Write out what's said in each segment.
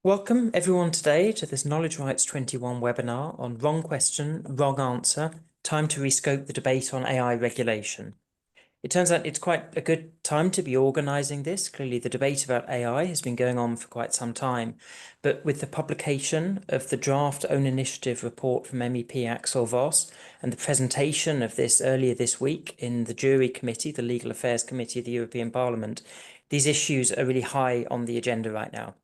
Welcome everyone today to this Knowledge Rights 21 webinar on wrong question, wrong answer, time to rescope the debate on AI regulation. It turns out it's quite a good time to be organising this. Clearly the debate about AI has been going on for quite some time, but with the publication of the draft own initiative report from MEP Axel Voss and the presentation of this earlier this week in the Jury Committee, the Legal Affairs Committee of the European Parliament, these issues are really high on the agenda right now.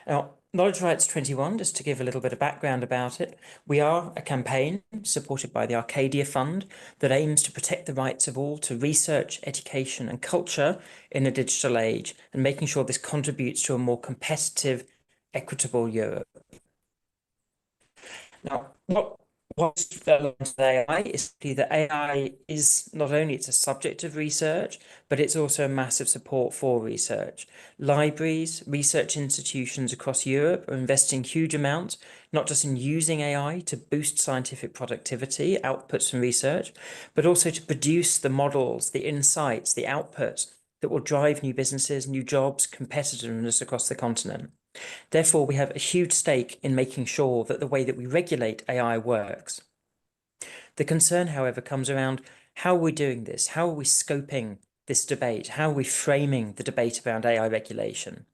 Now, Knowledge Rights 21, just to give a little bit of background about it, we are a campaign supported by the Arcadia Fund that aims to protect the rights of all to research, education and culture in a digital age, and making sure this contributes to a more competitive, equitable Europe. Now, what's relevant to AI is that AI is not only it's a subject of research, but it's also a massive support for research. Libraries, research institutions across Europe are investing huge amounts, not just in using AI to boost scientific productivity, outputs from research, but also to produce the models, the insights, the outputs that will drive new businesses, new jobs, competitiveness across the continent. Therefore, we have a huge stake in making sure that the way that we regulate AI works. The concern, however, comes around how we're doing this, how are we scoping this debate, how are we framing the debate around AI regulation.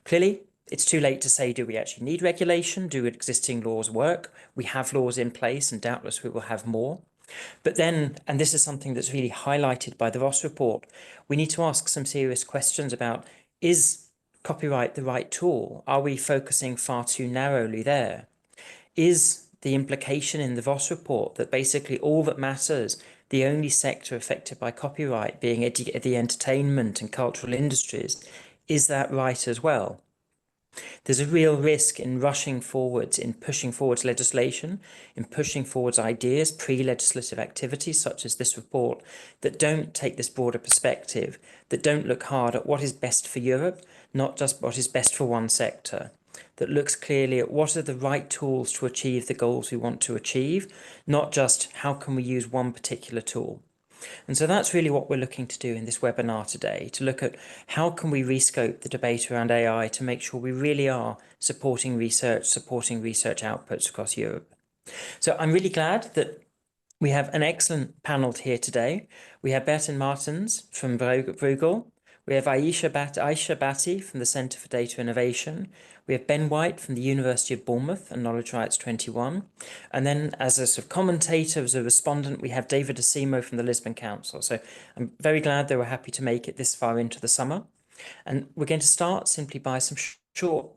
Clearly, it's too late to say, do we actually need regulation? Do existing laws work? We have laws in place and doubtless we will have more. But then, and this is something that's really highlighted by the Voss report, we need to ask some serious questions about, is copyright the right tool? Are we focusing far too narrowly there? Is the implication in the Voss report that basically all that matters, the only sector affected by copyright being the entertainment and cultural industries, is that right as well? There's a real risk in rushing forwards, in pushing forwards legislation, in pushing forwards ideas, pre-legislative activities such as this report, that don't take this broader perspective, that don't look hard at what is best for Europe, not just what is best for one sector, that looks clearly at what are the right tools to achieve the goals we want to achieve, not just how can we use one particular tool. And so that's really what we're looking to do in this webinar today, to look at how can we rescope the debate around AI to make sure we really are supporting research outputs across Europe. So I'm really glad that we have an excellent panel here today. We have Bertin Martens from Bruegel. We have Ayesha Bhatti from the Centre for Data Innovation. We have Ben White from the University of Bournemouth and Knowledge Rights 21. And then as a sort of commentator, as a respondent, we have David Osimo from the Lisbon Council. So I'm very glad they were happy to make it this far into the summer. And we're going to start simply by some short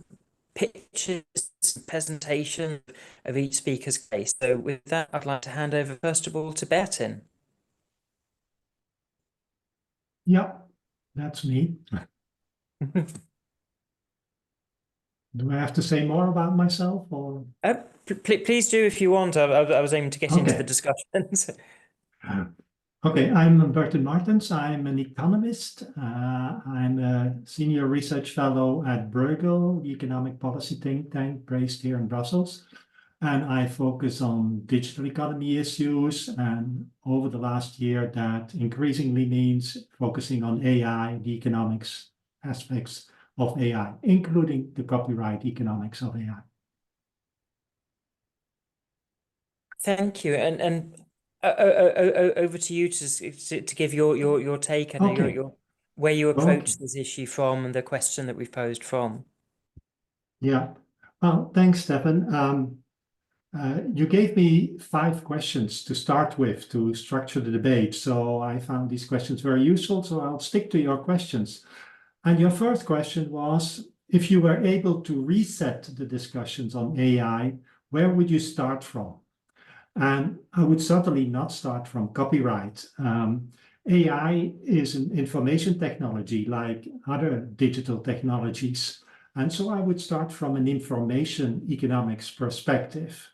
pitches, presentation of each speaker's case. So with that, I'd like to hand over first of all to Bertin. Yeah, that's me. Do I have to say more about myself, or? Please do if you want. I was aiming to get into the discussions. Okay, I'm Bertin Martens. I'm an economist. I'm a senior research fellow at Bruegel, the economic policy think tank based here in Brussels. And I focus on digital economy issues. And over the last year, that increasingly means focusing on AI, the economics aspects of AI, including the copyright economics of AI. Thank you. And over to you to give your take and where you approach this issue from and the question that we've posed from. Yeah. Well, thanks, Stefan. You gave me 5 questions to start with to structure the debate. So I found these questions very useful. So I'll stick to your questions. And your first question was, if you were able to reset the discussions on AI, where would you start from? And I would certainly not start from copyright. AI is an information technology like other digital technologies. And so I would start from an information economics perspective.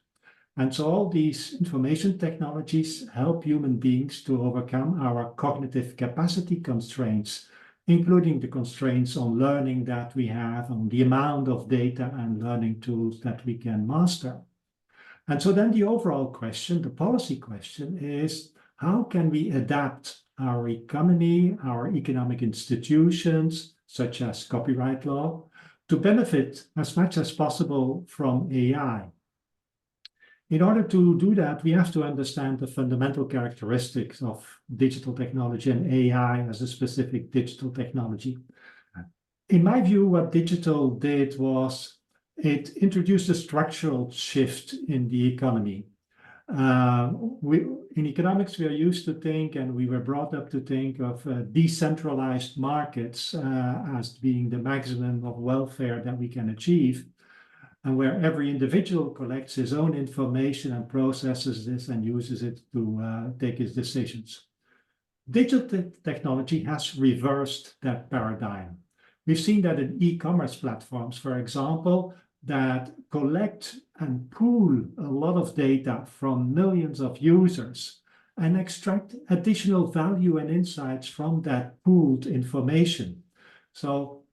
And so all these information technologies help human beings to overcome our cognitive capacity constraints, including the constraints on learning that we have, on the amount of data and learning tools that we can master. And so then the overall question, the policy question, is how can we adapt our economy, our economic institutions, such as copyright law, to benefit as much as possible from AI. In order to do that, we have to understand the fundamental characteristics of digital technology and AI as a specific digital technology. In my view, what digital did was it introduced a structural shift in the economy. In economics, we are used to think, and we were brought up to think of decentralized markets as being the maximum of welfare that we can achieve, and where every individual collects his own information and processes this and uses it to take his decisions. Digital technology has reversed that paradigm. We've seen that in e-commerce platforms, for example, that collect and pool a lot of data from millions of users and extract additional value and insights from that pooled information. So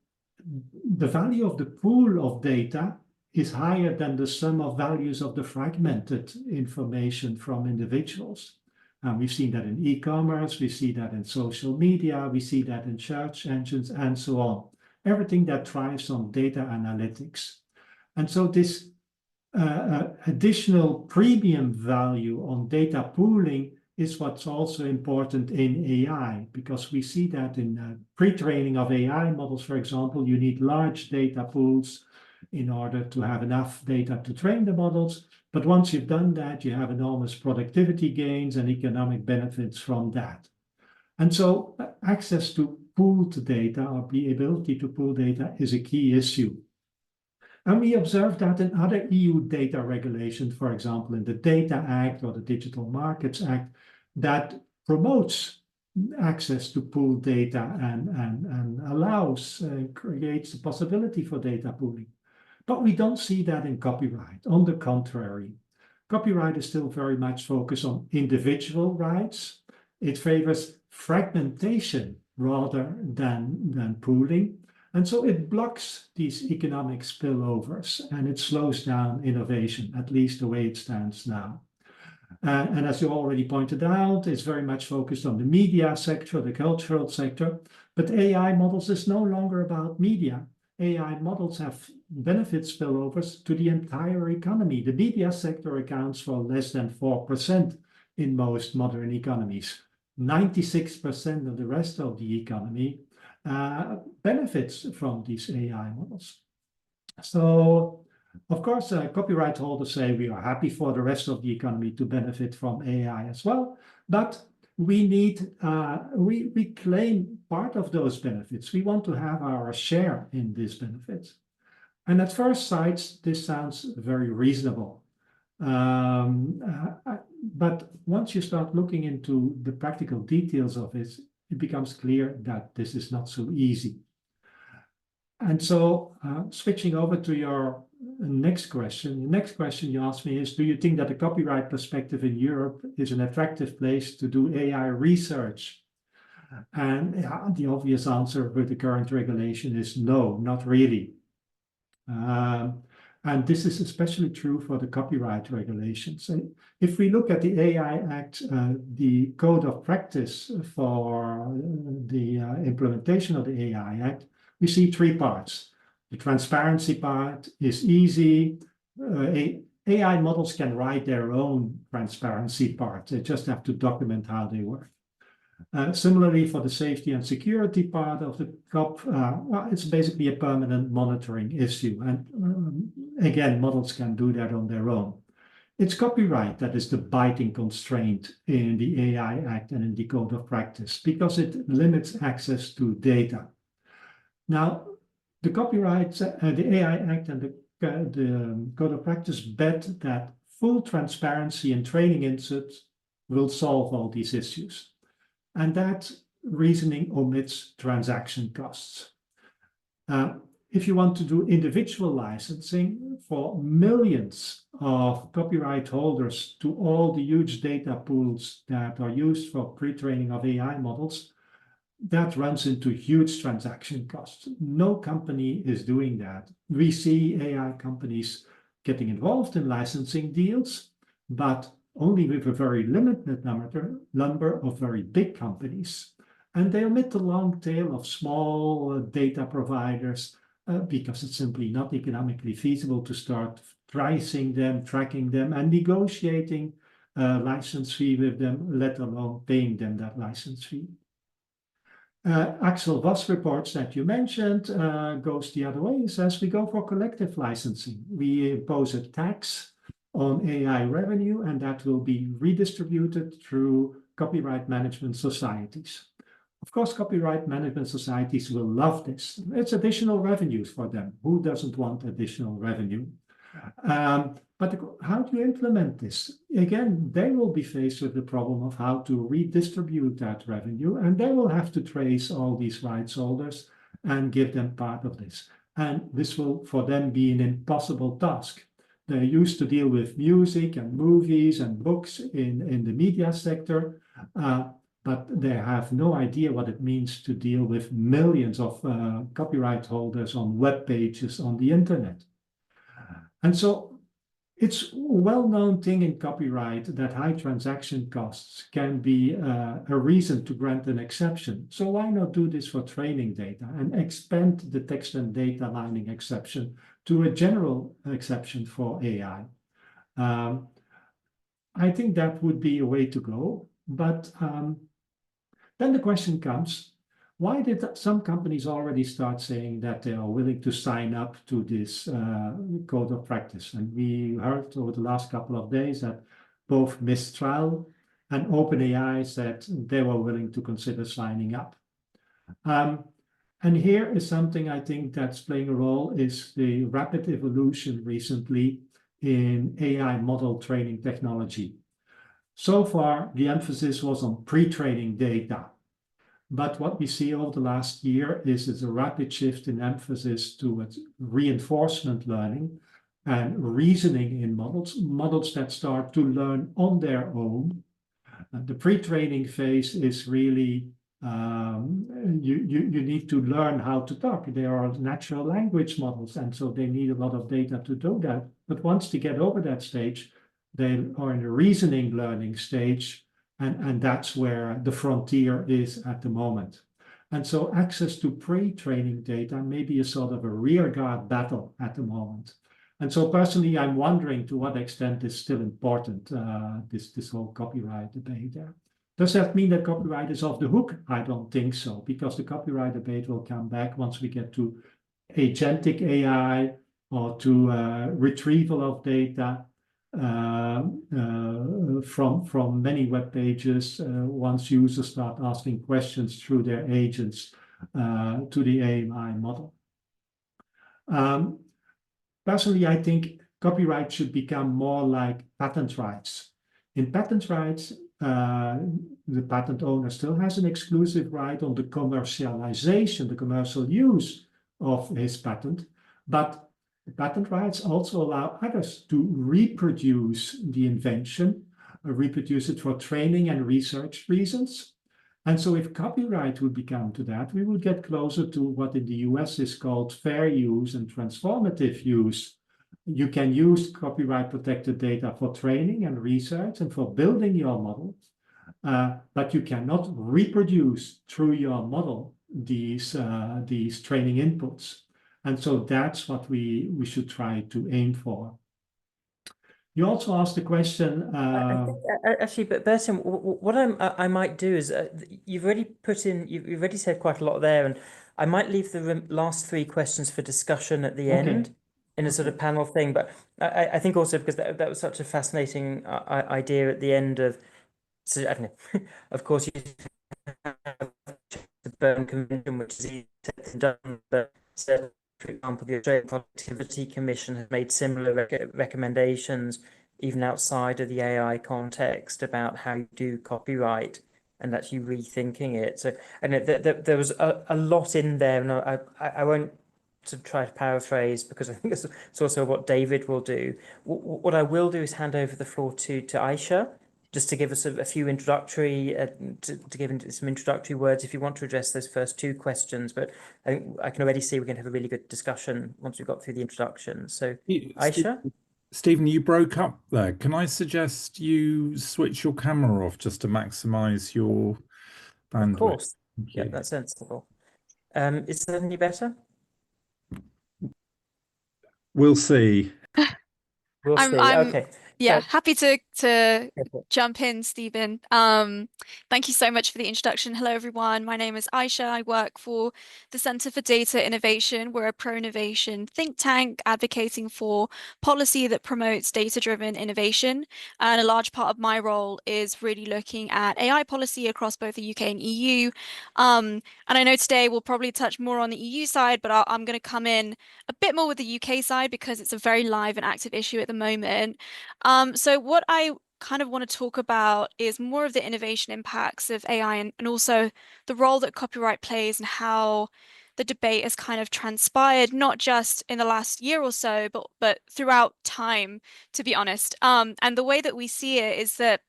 the value of the pool of data is higher than the sum of values of the fragmented information from individuals. And we've seen that in e-commerce, we see that in social media, we see that in search engines, and so on. Everything that thrives on data analytics. And so this additional premium value on data pooling is what's also important in AI, because we see that in pre-training of AI models, for example, you need large data pools in order to have enough data to train the models. But once you've done that, you have enormous productivity gains and economic benefits from that. And so access to pooled data, or the ability to pool data, is a key issue. And we observe that in other EU data regulations, for example, in the Data Act or the Digital Markets Act, that promotes access to pooled data and allows, creates the possibility for data pooling. But we don't see that in copyright. On the contrary, copyright is still very much focused on individual rights. It favors fragmentation rather than pooling. And so it blocks these economic spillovers and it slows down innovation, at least the way it stands now. And as you already pointed out, it's very much focused on the media sector, the cultural sector. But AI models is no longer about media. AI models have benefit spillovers to the entire economy. The media sector accounts for less than 4% in most modern economies. 96% of the rest of the economy benefits from these AI models. So, of course, copyright holders say we are happy for the rest of the economy to benefit from AI as well, but we need, we claim part of those benefits. We want to have our share in these benefits. And at first sight, this sounds very reasonable. But once you start looking into the practical details of it, it becomes clear that this is not so easy. And so switching over to your next question, the next question you asked me is, do you think that the copyright perspective in Europe is an attractive place to do AI research? And the obvious answer with the current regulation is no, not really. And this is especially true for the copyright regulations. If we look at the AI Act, the code of practice for the implementation of the AI Act, we see three parts. The transparency part is easy. AI models can write their own transparency part. They just have to document how they work. Similarly, for the safety and security part of the COP, well, it's basically a permanent monitoring issue. And again, models can do that on their own. It's copyright that is the biting constraint in the AI Act and in the Code of Practice, because it limits access to data. Now, the copyright, the AI Act and the Code of Practice bet that full transparency in training inputs will solve all these issues. And that reasoning omits transaction costs. If you want to do individual licensing for millions of copyright holders to all the huge data pools that are used for pre-training of AI models, that runs into huge transaction costs. No company is doing that. We see AI companies getting involved in licensing deals, but only with a very limited number of very big companies. And they omit the long tail of small data providers because it's simply not economically feasible to start pricing them, tracking them, and negotiating a license fee with them, let alone paying them that license fee. Axel Voss reports that you mentioned goes the other way. He says we go for collective licensing. We impose a tax on AI revenue, and that will be redistributed through copyright management societies. Of course, copyright management societies will love this. It's additional revenues for them. Who doesn't want additional revenue? But how do you implement this? Again, they will be faced with the problem of how to redistribute that revenue, and they will have to trace all these rights holders and give them part of this. And this will, for them, be an impossible task. They're used to deal with music and movies and books in the media sector, but they have no idea what it means to deal with millions of copyright holders on web pages on the internet. And so it's a well-known thing in copyright that high transaction costs can be a reason to grant an exception. So why not do this for training data and expand the text and data lining exception to a general exception for AI? I think that would be a way to go. But then the question comes, why did some companies already start saying that they are willing to sign up to this code of practice? And we heard over the last couple of days that both Mistral and OpenAI said they were willing to consider signing up. And here is something I think that's playing a role is the rapid evolution recently in AI model training technology. So far, the emphasis was on pre-training data. But what we see over the last year is a rapid shift in emphasis towards reinforcement learning and reasoning in models that start to learn on their own. The pre-training phase is really, you need to learn how to talk. They are natural language models, and so they need a lot of data to do that. But once they get over that stage, they are in a reasoning learning stage, and that's where the frontier is at the moment. And so access to pre-training data may be a sort of a rearguard battle at the moment. And so personally, I'm wondering to what extent is still important, this whole copyright debate there. Does that mean that copyright is off the hook? I don't think so, because the copyright debate will come back once we get to agentic AI or to retrieval of data from many web pages once users start asking questions through their agents to the AMI model. Personally, I think copyright should become more like patent rights. In patent rights, the patent owner still has an exclusive right on the commercialization, the commercial use of his patent, but patent rights also allow others to reproduce the invention, reproduce it for training and research reasons. And so if copyright would become to that, we will get closer to what in the US is called fair use and transformative use. You can use copyright protected data for training and research and for building your model, but you cannot reproduce through your model these training inputs. And so that's what we should try to aim for. You also asked the question. I think, actually, but Bertin, what I might do is you've already said quite a lot there, and I might leave the last three questions for discussion at the end in a sort of panel thing. But I think also because that was such a fascinating idea at the end of. So I don't know. Of course, you have the Berne Convention, which is easy to done, but for example, the Australian Productivity Commission has made similar recommendations, even outside of the AI context, about how you do copyright and actually rethinking it. So, and there was a lot in there, and I won't sort of try to paraphrase because I think it's also what David will do. What I will do is hand over the floor to Ayesha, just to give us a few introductory, to give some introductory words if you want to address those first two questions. But I think I can already see we're going to have a really good discussion once we've got through the introduction. So, Ayesha? Stephen, you broke up there. Can I suggest you switch your camera off just to maximize your bandwidth? Of course. Yeah, that's sensible. Is that any better? We'll see. We'll see. I'm Okay. yeah, So, happy to go for it. jump in, Stephen. Thank you so much for the introduction. Hello, everyone. My name is Ayesha. I work for the Centre for Data Innovation. We're a pro-innovation think tank advocating for policy that promotes data-driven innovation. And a large part of my role is really looking at AI policy across both the UK and EU. And I know today we'll probably touch more on the EU side, but I'm going to come in a bit more with the UK side because it's a very live and active issue at the moment. So what I kind of want to talk about is more of the innovation impacts of AI and also the role that copyright plays and how the debate has kind of transpired, not just in the last year or so, but throughout time, to be honest. And the way that we see it is that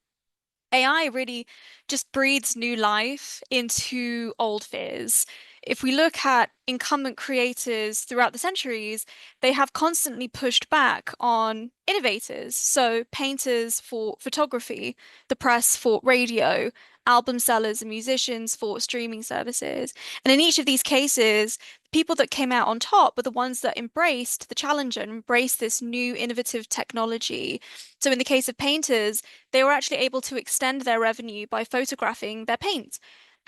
AI really just breathes new life into old fears. If we look at incumbent creators throughout the centuries, they have constantly pushed back on innovators. So, painters for photography, the press for radio, album sellers and musicians for streaming services. And in each of these cases, people that came out on top were the ones that embraced the challenger and embraced this new innovative technology. So, in the case of painters, they were actually able to extend their revenue by photographing their paint.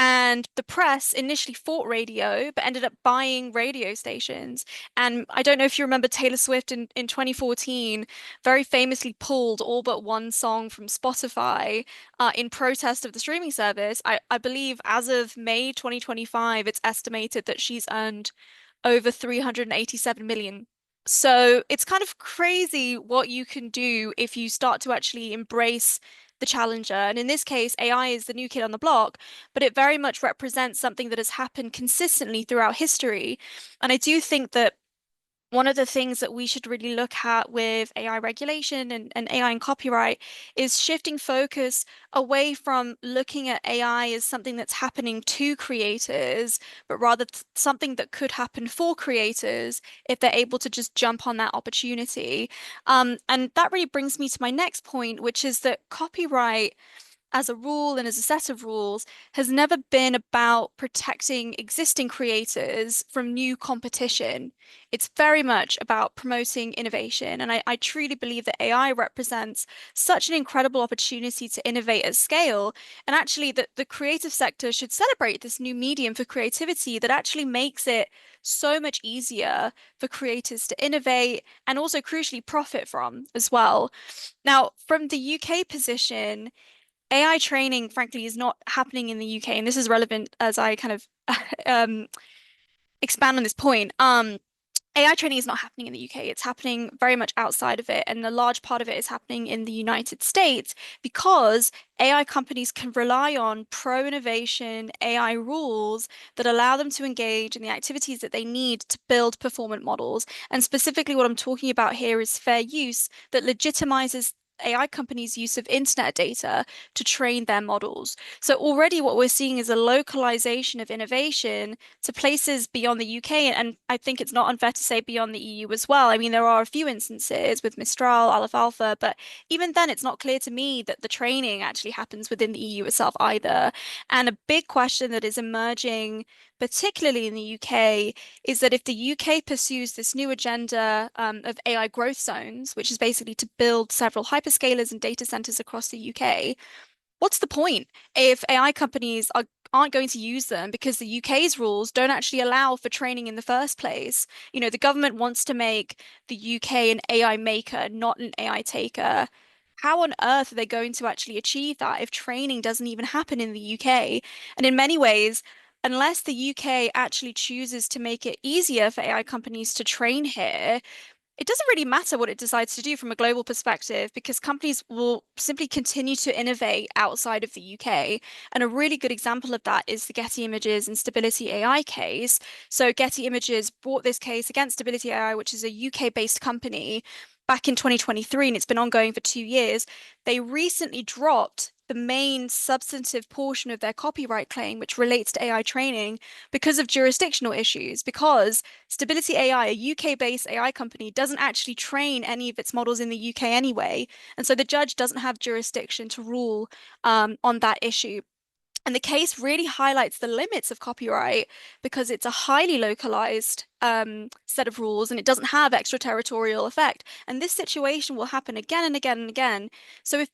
And the press initially fought radio, but ended up buying radio stations. And I don't know if you remember Taylor Swift in 2014, very famously pulled all but one song from Spotify in protest of the streaming service. I believe as of May 2025, it's estimated that she's earned over 387 million. So it's kind of crazy what you can do if you start to actually embrace the challenger. And in this case, AI is the new kid on the block, but it very much represents something that has happened consistently throughout history. And I do think that one of the things that we should really look at with AI regulation and AI and copyright is shifting focus away from looking at AI as something that's happening to creators, but rather something that could happen for creators if they're able to just jump on that opportunity. And that really brings me to my next point, which is that copyright as a rule and as a set of rules has never been about protecting existing creators from new competition. It's very much about promoting innovation. And I truly believe that AI represents such an incredible opportunity to innovate at scale. And actually, that the creative sector should celebrate this new medium for creativity that actually makes it so much easier for creators to innovate and also crucially profit from as well. Now, from the UK position, AI training, frankly, is not happening in the UK, and this is relevant as I kind of um, expand on this point. AI training is not happening in the UK. It's happening very much outside of it, and a large part of it is happening in the United States because AI companies can rely on pro-innovation AI rules that allow them to engage in the activities that they need to build performant models. And specifically, what I'm talking about here is fair use that legitimizes AI companies' use of internet data to train their models. So already what we're seeing is a localization of innovation to places beyond the UK, and I think it's not unfair to say beyond the EU as well. I mean, there are a few instances with Mistral, Alfalfa, but even then, it's not clear to me that the training actually happens within the EU itself either. And a big question that is emerging, particularly in the UK, is that if the UK pursues this new agenda of AI growth zones, which is basically to build several hyperscalers and data centers across the UK, what's the point if AI companies aren't going to use them because the UK's rules don't actually allow for training in the first place? You know, the government wants to make the UK an AI maker, not an AI taker. How on earth are they going to actually achieve that if training doesn't even happen in the UK? And in many ways, unless the UK actually chooses to make it easier for AI companies to train here, it doesn't really matter what it decides to do from a global perspective because companies will simply continue to innovate outside of the UK. And a really good example of that is the Getty Images and Stability AI case. So Getty Images brought this case against Stability AI, which is a UK-based company, back in 2023, and it's been ongoing for 2 years. They recently dropped the main substantive portion of their copyright claim, which relates to AI training, because of jurisdictional issues, because Stability AI, a UK-based AI company, doesn't actually train any of its models in the UK anyway. And so the judge doesn't have jurisdiction to rule on that issue. And the case really highlights the limits of copyright because it's a highly localized set of rules and it doesn't have extraterritorial effect. And this situation will happen again and again and again. So if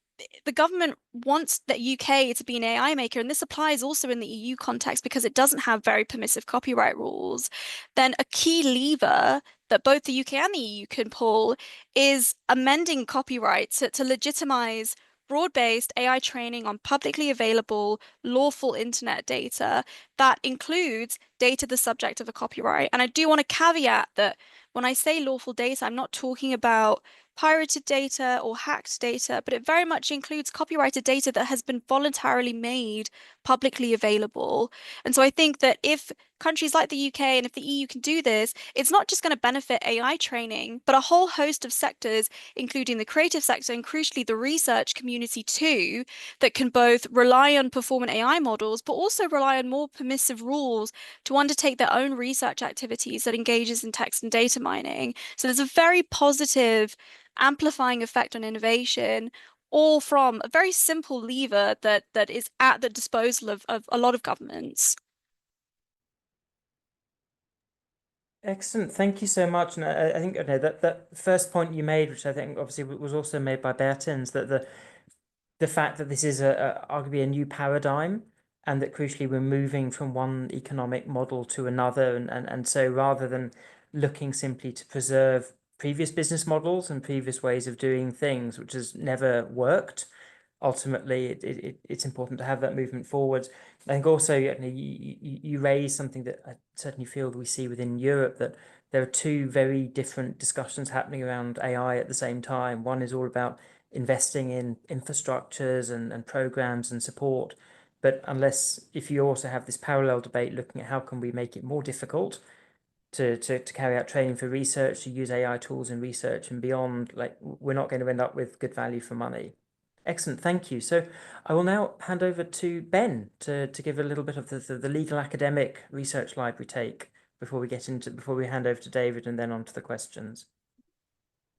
the government wants the UK to be an AI maker, and this applies also in the EU context because it doesn't have very permissive copyright rules, then a key lever that both the UK and the EU can pull is amending copyright to legitimize broad-based AI training on publicly available, lawful internet data that includes data the subject of a copyright. And I do want to caveat that when I say lawful data, I'm not talking about pirated data or hacked data, but it very much includes copyrighted data that has been voluntarily made publicly available. And so I think that if countries like the UK and if the EU can do this, it's not just going to benefit AI training, but a whole host of sectors, including the creative sector and crucially the research community too, that can both rely on performant AI models, but also rely on more permissive rules to undertake their own research activities that engages in text and data mining. So there's a very positive amplifying effect on innovation, all from a very simple lever that is at the disposal of a lot of governments. Excellent. Thank you so much. And I think that first point you made, which I think obviously was also made by Bertins, that the fact that this is arguably a new paradigm and that crucially we're moving from one economic model to another. And so rather than looking simply to preserve previous business models and previous ways of doing things, which has never worked, ultimately it's important to have that movement forward. I think also you raise something that I certainly feel we see within Europe, that there are two very different discussions happening around AI at the same time. One is all about investing in infrastructures and programs and support. But if you also have this parallel debate looking at how can we make it more difficult to carry out training for research, to use AI tools in research and beyond, like we're not going to end up with good value for money. Excellent, thank you. So I will now hand over to Ben to give a little bit of the legal academic research library take before we hand over to David and then on to the questions.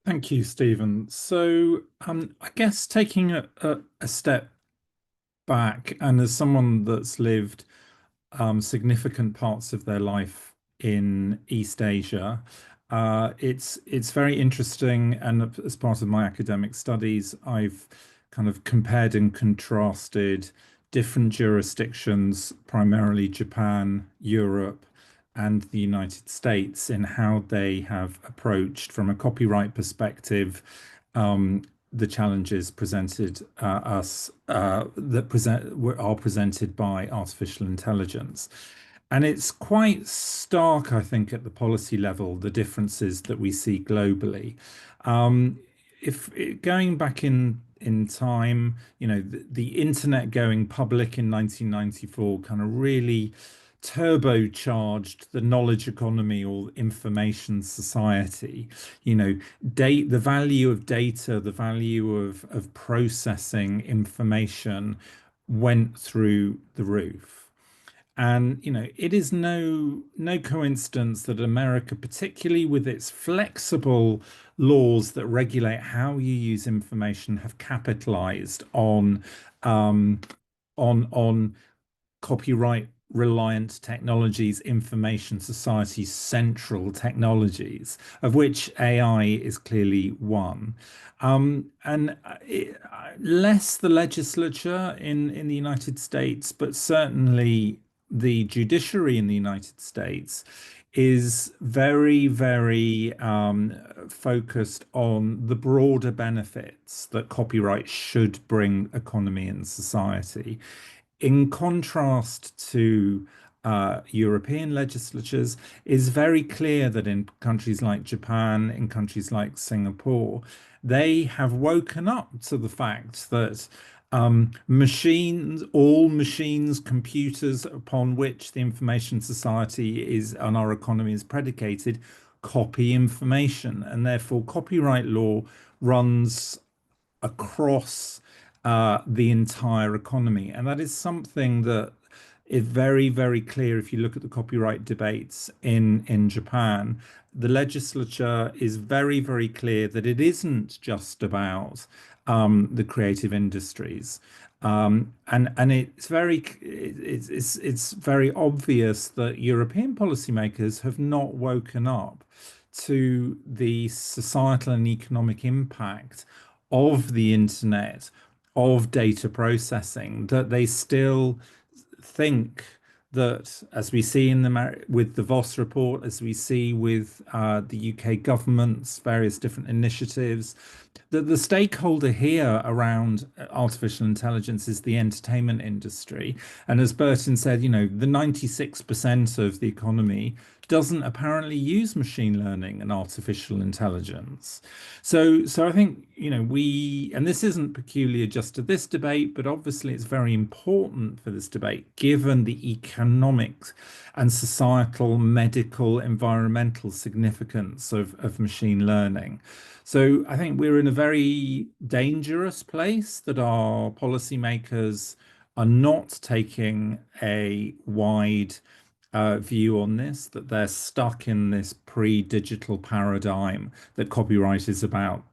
Thank you, Stephen. So I guess taking a step back, and as someone that's lived significant parts of their life in East Asia, it's very interesting. And as part of my academic studies, I've kind of compared and contrasted different jurisdictions, primarily Japan, Europe, and the United States, in how they have approached, from a copyright perspective, the challenges presented are presented by artificial intelligence. And it's quite stark, I think, at the policy level, the differences that we see globally. If going back in time, the internet going public in 1994 kind of really turbocharged the knowledge economy or information society. The value of data, the value of processing information went through the roof. And it is no coincidence that America, particularly with its flexible laws that regulate how you use information, have capitalized on copyright reliant technologies, information society central technologies, of which AI is clearly one. Less the legislature in the United States, but certainly the judiciary in the United States is very, very focused on the broader benefits that copyright should bring economy and society. In contrast to European legislatures, it's very clear that in countries like Japan, in countries like Singapore, they have woken up to the fact that all machines, computers upon which the information society and our economy is predicated, copy information, and therefore copyright law runs across the entire economy. And that is something that is very, very clear if you look at the copyright debates in Japan. The legislature is very, very clear that it isn't just about the creative industries. And it's very obvious that European policymakers have not woken up to the societal and economic impact of the internet, of data processing, that they still think that, as we see with the Voss report, as we see with the UK government's various different initiatives, that the stakeholder here around artificial intelligence is the entertainment industry. And as Bertin said, the 96% of the economy doesn't apparently use machine learning and artificial intelligence. So I think, and this isn't peculiar just to this debate, but obviously it's very important for this debate, given the economic and societal, medical, environmental significance of machine learning. So I think we're in a very dangerous place that our policymakers are not taking a wide view on this, that they're stuck in this pre-digital paradigm that copyright is about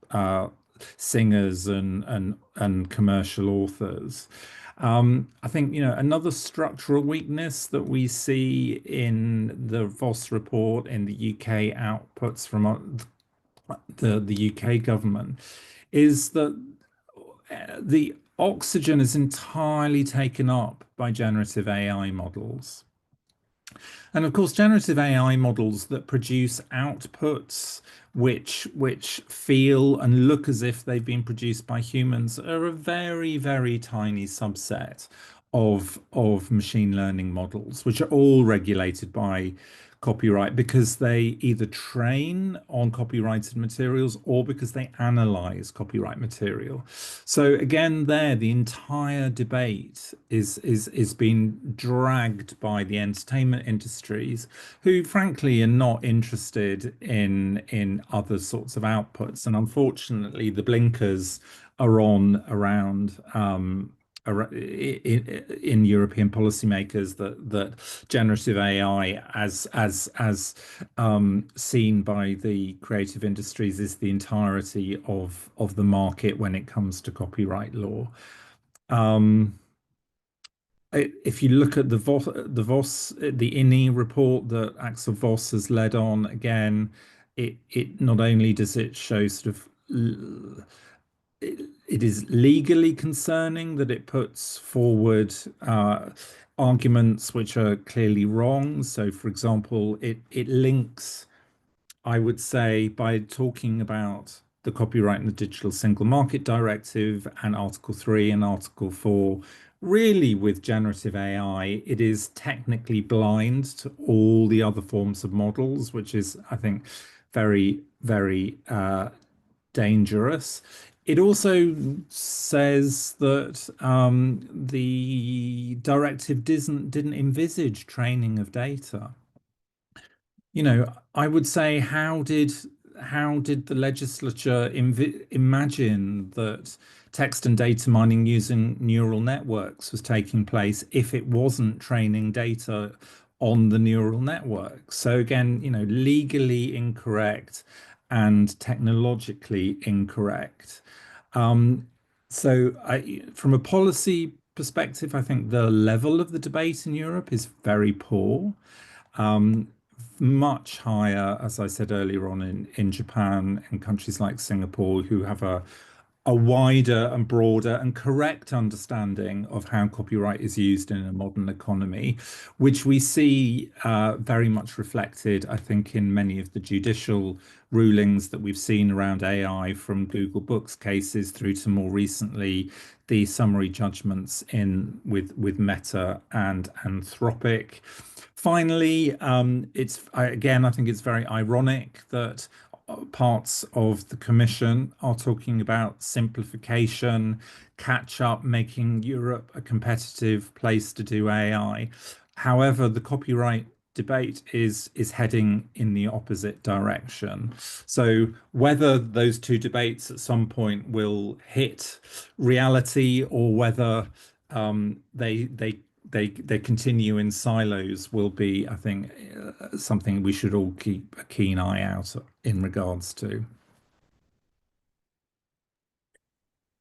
singers and commercial authors. I think, another structural weakness that we see in the Voss report in the UK outputs from the UK government is that the oxygen is entirely taken up by generative AI models. And of course, generative AI models that produce outputs which feel and look as if they've been produced by humans are a very, very tiny subset of machine learning models, which are all regulated by copyright because they either train on copyrighted materials or because they analyze copyright material. So again, the entire debate is being dragged by the entertainment industries, who frankly are not interested in other sorts of outputs. And unfortunately, the blinkers are on around in European policymakers that generative AI, as seen by the creative industries, is the entirety of the market when it comes to copyright law. If you look at the INI report that Axel Voss has led on, again, it not only does it show sort of it is legally concerning that it puts forward arguments which are clearly wrong. So, for example, it links, I would say, by talking about the Copyright and the Digital Single Market Directive and Article 3 and Article 4, really with generative AI, it is technically blind to all the other forms of models, which is, I think, very, very dangerous. It also says that the directive didn't envisage training of data. I would say, how did the legislature imagine that text and data mining using neural networks was taking place if it wasn't training data on the neural network? So again, legally incorrect and technologically incorrect. So from a policy perspective, I think the level of the debate in Europe is very poor. Much higher, as I said earlier on, in Japan and countries like Singapore, who have a wider and broader and correct understanding of how copyright is used in a modern economy, which we see very much reflected, I think, in many of the judicial rulings that we've seen around AI, from Google Books cases through to more recently the summary judgments with Meta and Anthropic. Finally, I think it's very ironic that parts of the Commission are talking about simplification, catch up, making Europe a competitive place to do AI. However, the copyright debate is heading in the opposite direction. So whether those two debates at some point will hit reality, or whether they continue in silos, will be, I think, something we should all keep a keen eye out in regards to.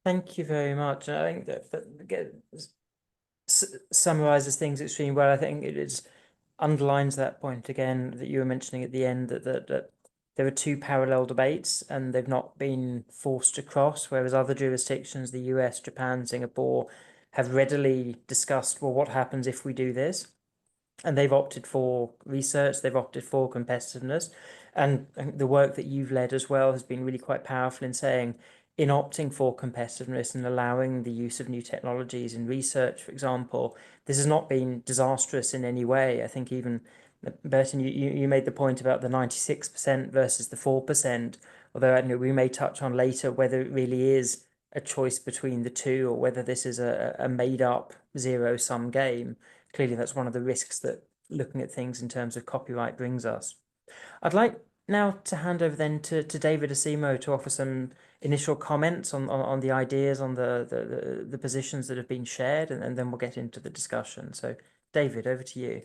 Thank you very much. I think summarizes things extremely well. I think it is underlines that point again that you were mentioning at the end that there are two parallel debates and they've not been forced to cross, whereas other jurisdictions, the US, Japan, Singapore, have readily discussed, well, what happens if we do this? And they've opted for research, they've opted for competitiveness. And the work that you've led as well has been really quite powerful in saying, in opting for competitiveness and allowing the use of new technologies in research, for example, this has not been disastrous in any way. I think even, Bertin, you made the point about the 96% versus the 4%, although I know we may touch on later whether it really is a choice between the two or whether this is a made up zero-sum game. Clearly, that's one of the risks that looking at things in terms of copyright brings us. I'd like now to hand over then to David Osimo to offer some initial comments on the ideas, on the positions that have been shared, and then we'll get into the discussion. So, David, over to you.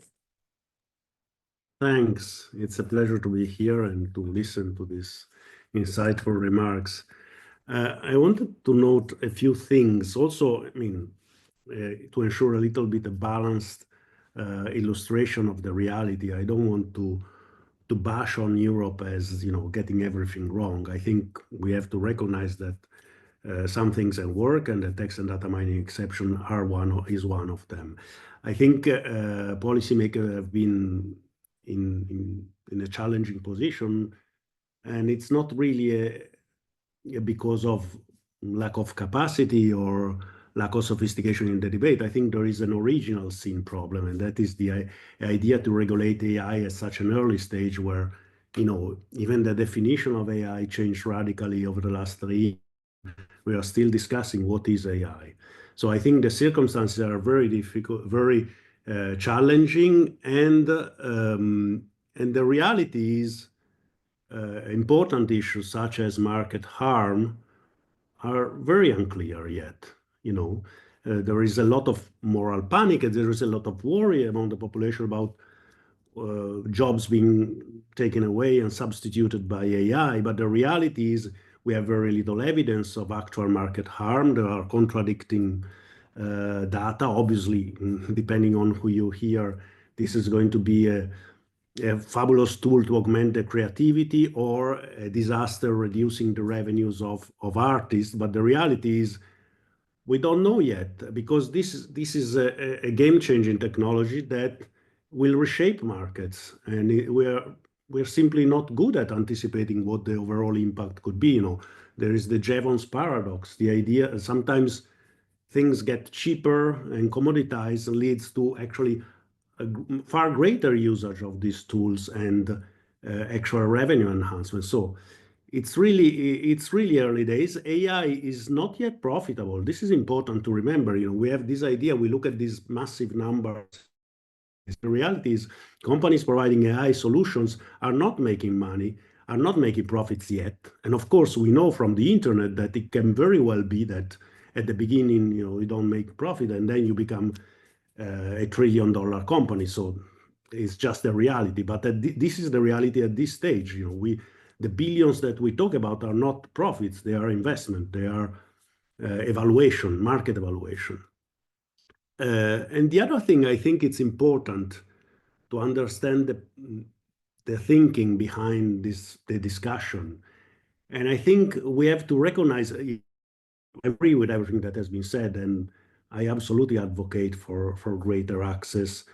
Thanks. It's a pleasure to be here and to listen to these insightful remarks. I wanted to note a few things. Also, I mean, to ensure a little bit a balanced illustration of the reality. I don't want to bash on Europe as, you know, getting everything wrong. I think we have to recognize that some things can work, and the text and data mining exception is one of them. I think policymakers have been in a challenging position, and it's not really because of lack of capacity or lack of sophistication in the debate. I think there is an original sin problem, and that is the idea to regulate AI at such an early stage where, you know, even the definition of AI changed radically over the last 3 years. We are still discussing what is AI. So I think the circumstances are very difficult, very challenging, and the reality is important issues such as market harm are very unclear yet. You know, there is a lot of moral panic, and there is a lot of worry among the population about jobs being taken away and substituted by AI. But the reality is we have very little evidence of actual market harm. There are contradicting data. Obviously, depending on who you hear, this is going to be a fabulous tool to augment the creativity or a disaster reducing the revenues of artists. But the reality is we don't know yet, because this is a game-changing technology that will reshape markets, and we're simply not good at anticipating what the overall impact could be. You know, there is the Jevons paradox. The idea sometimes things get cheaper and commoditized leads to actually a far greater usage of these tools and actual revenue enhancement. So it's really early days. AI is not yet profitable. This is important to remember. You know, we have this idea, we look at these massive numbers. The reality is companies providing AI solutions are not making money, are not making profits yet. And of course, we know from the internet that it can very well be that at the beginning, you know, you don't make profit and then you become a $1 trillion company. So it's just a reality. But this is the reality at this stage. You know, the billions that we talk about are not profits, they are investment, they are evaluation, market evaluation. And the other thing, I think it's important to understand the thinking behind the discussion. And I think we have to recognize, I agree with everything that has been said, and I absolutely advocate for greater access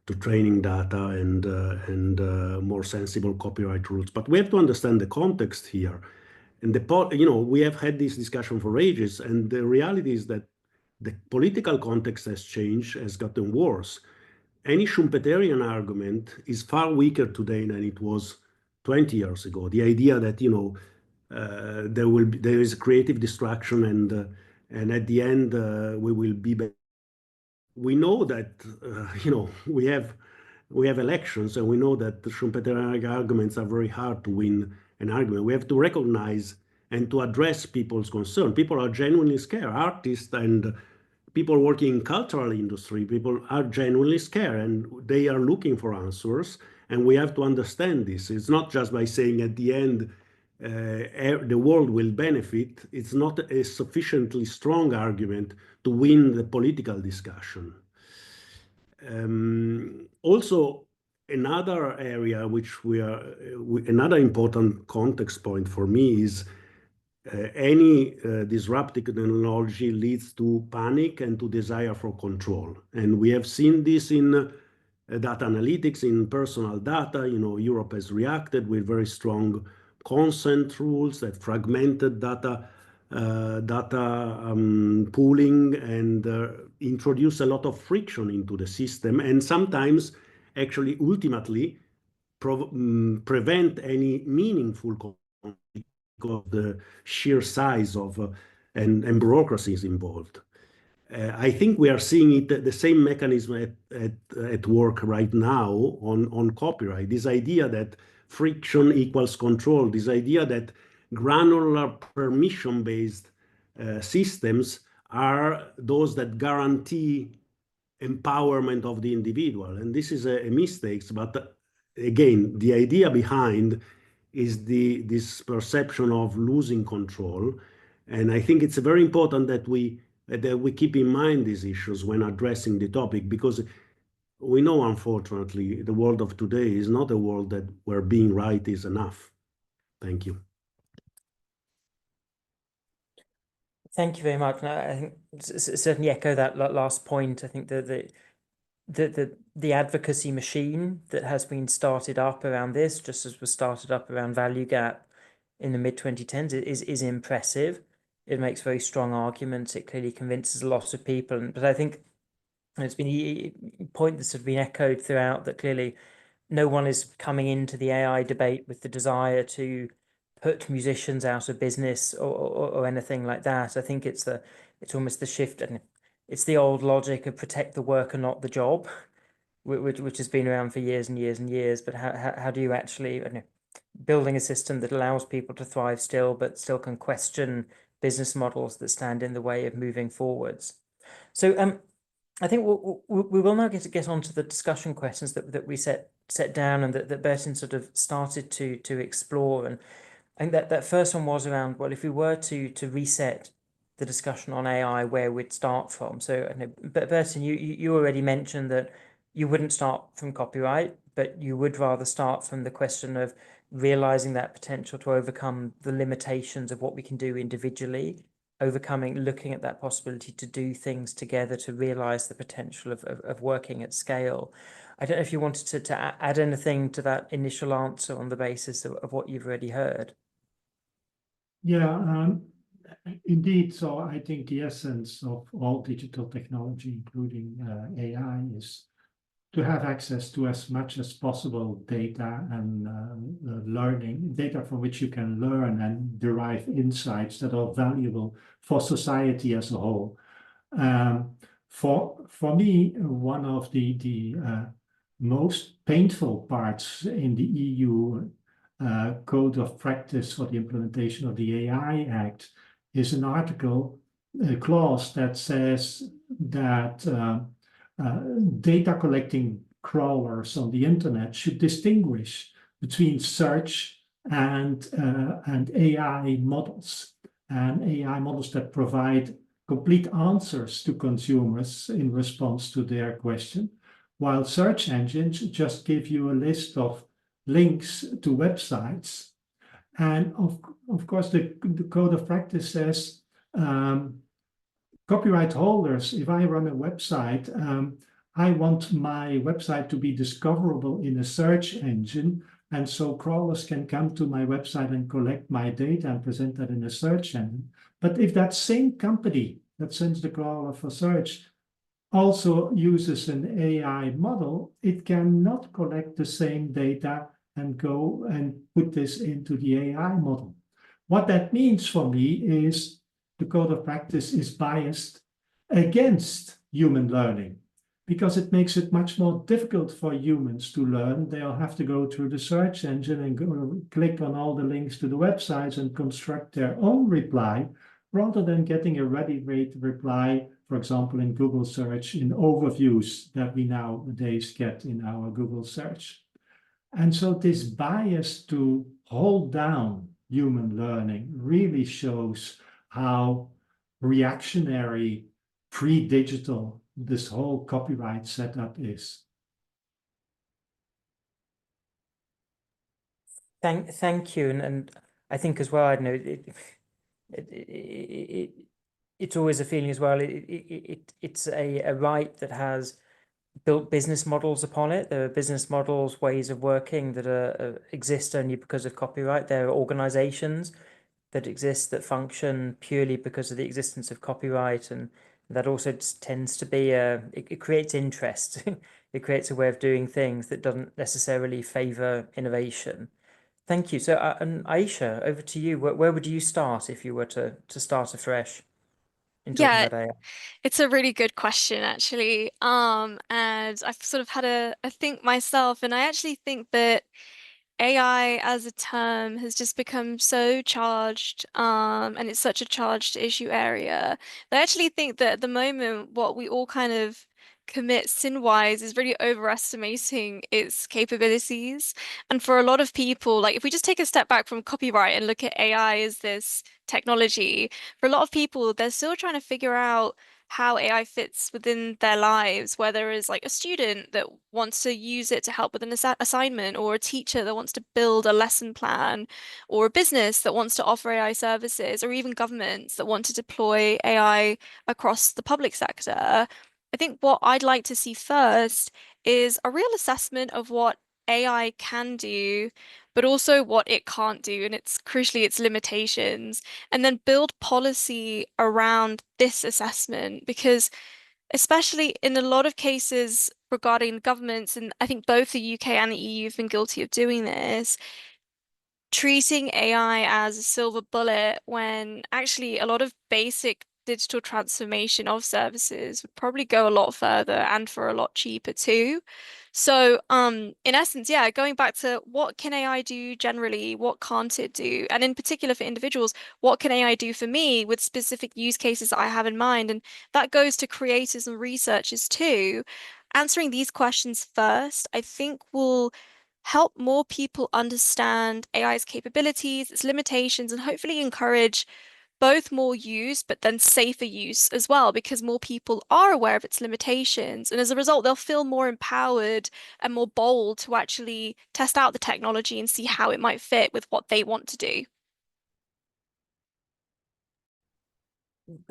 to training data and more sensible copyright rules. But we have to understand the context here. And you know, we have had this discussion for ages, and the reality is that the political context has changed, has gotten worse. Any Schumpeterian argument is far weaker today than it was 20 years ago. The idea that, you know, there is creative destruction and at the end we will be better. We know that you know, we have elections, and we know that the Schumpeterian arguments are very hard to win an argument. We have to recognize and to address people's concern. People are genuinely scared. Artists and people working in cultural industry, people are genuinely scared, and they are looking for answers. And we have to understand this. It's not just by saying at the end, the world will benefit, it's not a sufficiently strong argument to win the political discussion. Also, another area another important context point for me is any disruptive technology leads to panic and to desire for control. And we have seen this in data analytics, in personal data. Europe has reacted with very strong consent rules that fragmented data pooling and introduce a lot of friction into the system, and sometimes actually ultimately prevent any meaningful conflict because of the sheer size of and bureaucracies involved. I think we are seeing the same mechanism at work right now on copyright. This idea that friction equals control, this idea that granular permission-based systems are those that guarantee empowerment of the individual. And this is a mistake, but again, the idea behind is this perception of losing control. And I think it's very important that we keep in mind these issues when addressing the topic, because we know, unfortunately, the world of today is not a world where being right is enough. Thank you. Thank you very much. And I think certainly echo that last point. I think that the advocacy machine that has been started up around this, just as was started up around value gap in the mid-2010s, is impressive. It makes very strong arguments. It clearly convinces a lot of people. But I think it's been a point that's sort of been echoed throughout, that clearly no one is coming into the AI debate with the desire to put musicians out of business or anything like that. I think it's almost the shift, and it's the old logic of protect the worker, not the job, which has been around for years and years and years. But how do you actually, building a system that allows people to thrive still, but still can question business models that stand in the way of moving forwards? So I think we will now get on to the discussion questions that we set down and that Bertin sort of started to explore. And I think that first one was around, well, if we were to reset the discussion on AI, where we'd start from. So, Bertin, you already mentioned that you wouldn't start from copyright, but you would rather start from the question of realizing that potential to overcome the limitations of what we can do individually, looking at that possibility to do things together to realize the potential of working at scale. I don't know if you wanted to add anything to that initial answer on the basis of what you've already heard. Yeah, indeed. So I think the essence of all digital technology, including AI, is to have access to as much as possible data and learning, data from which you can learn and derive insights that are valuable for society as a whole. For me, one of the most painful parts in the EU Code of Practice for the implementation of the AI Act is an article, a clause that says that data collecting crawlers on the internet should distinguish between search and AI models, and AI models that provide complete answers to consumers in response to their question, while search engines just give you a list of links to websites. And of course, the Code of Practice says copyright holders, if I run a website, I want my website to be discoverable in a search engine, and so crawlers can come to my website and collect my data and present that in a search engine. But if that same company that sends the crawler for search also uses an AI model, it cannot collect the same data and go and put this into the AI model. What that means for me is the Code of Practice is biased against human learning, because it makes it much more difficult for humans to learn. They'll have to go through the search engine and click on all the links to the websites and construct their own reply, rather than getting a ready-made reply, for example, in Google search, in overviews that we nowadays get in our Google search. And so this bias to hold down human learning really shows how reactionary, pre-digital this whole copyright setup is. Thank you, and I think as well, I know it's always a feeling as well. It's a right that has built business models upon it. There are business models, ways of working that exist only because of copyright. There are organizations that exist that function purely because of the existence of copyright, and that also tends to be it creates interest. It creates a way of doing things that doesn't necessarily favor innovation. Thank you. So, and Ayesha, over to you. Where would you start if you were to start afresh in talking Yeah, about AI? it's a really good question, actually. And I've sort of had a think myself, and I actually think that AI as a term has just become so charged, and it's such a charged issue area. But I actually think that at the moment, what we all kind of commit sin-wise is really overestimating its capabilities. And for a lot of people, like if we just take a step back from copyright and look at AI as this technology, for a lot of people, they're still trying to figure out how AI fits within their lives, whether it's like a student that wants to use it to help with an assignment, or a teacher that wants to build a lesson plan, or a business that wants to offer AI services, or even governments that want to deploy AI across the public sector. I think what I'd like to see first is a real assessment of what AI can do, but also what it can't do, and it's crucially its limitations, and then build policy around this assessment. Because especially in a lot of cases regarding governments, and I think both the UK and the EU have been guilty of doing this, treating AI as a silver bullet when actually a lot of basic digital transformation of services would probably go a lot further and for a lot cheaper too. So, in essence, yeah, going back to what can AI do generally, what can't it do? And in particular for individuals, what can AI do for me with specific use cases that I have in mind? And that goes to creators and researchers too. Answering these questions first, I think will help more people understand AI's capabilities, its limitations, and hopefully encourage both more use, but then safer use as well, because more people are aware of its limitations. And as a result, they'll feel more empowered and more bold to actually test out the technology and see how it might fit with what they want to do.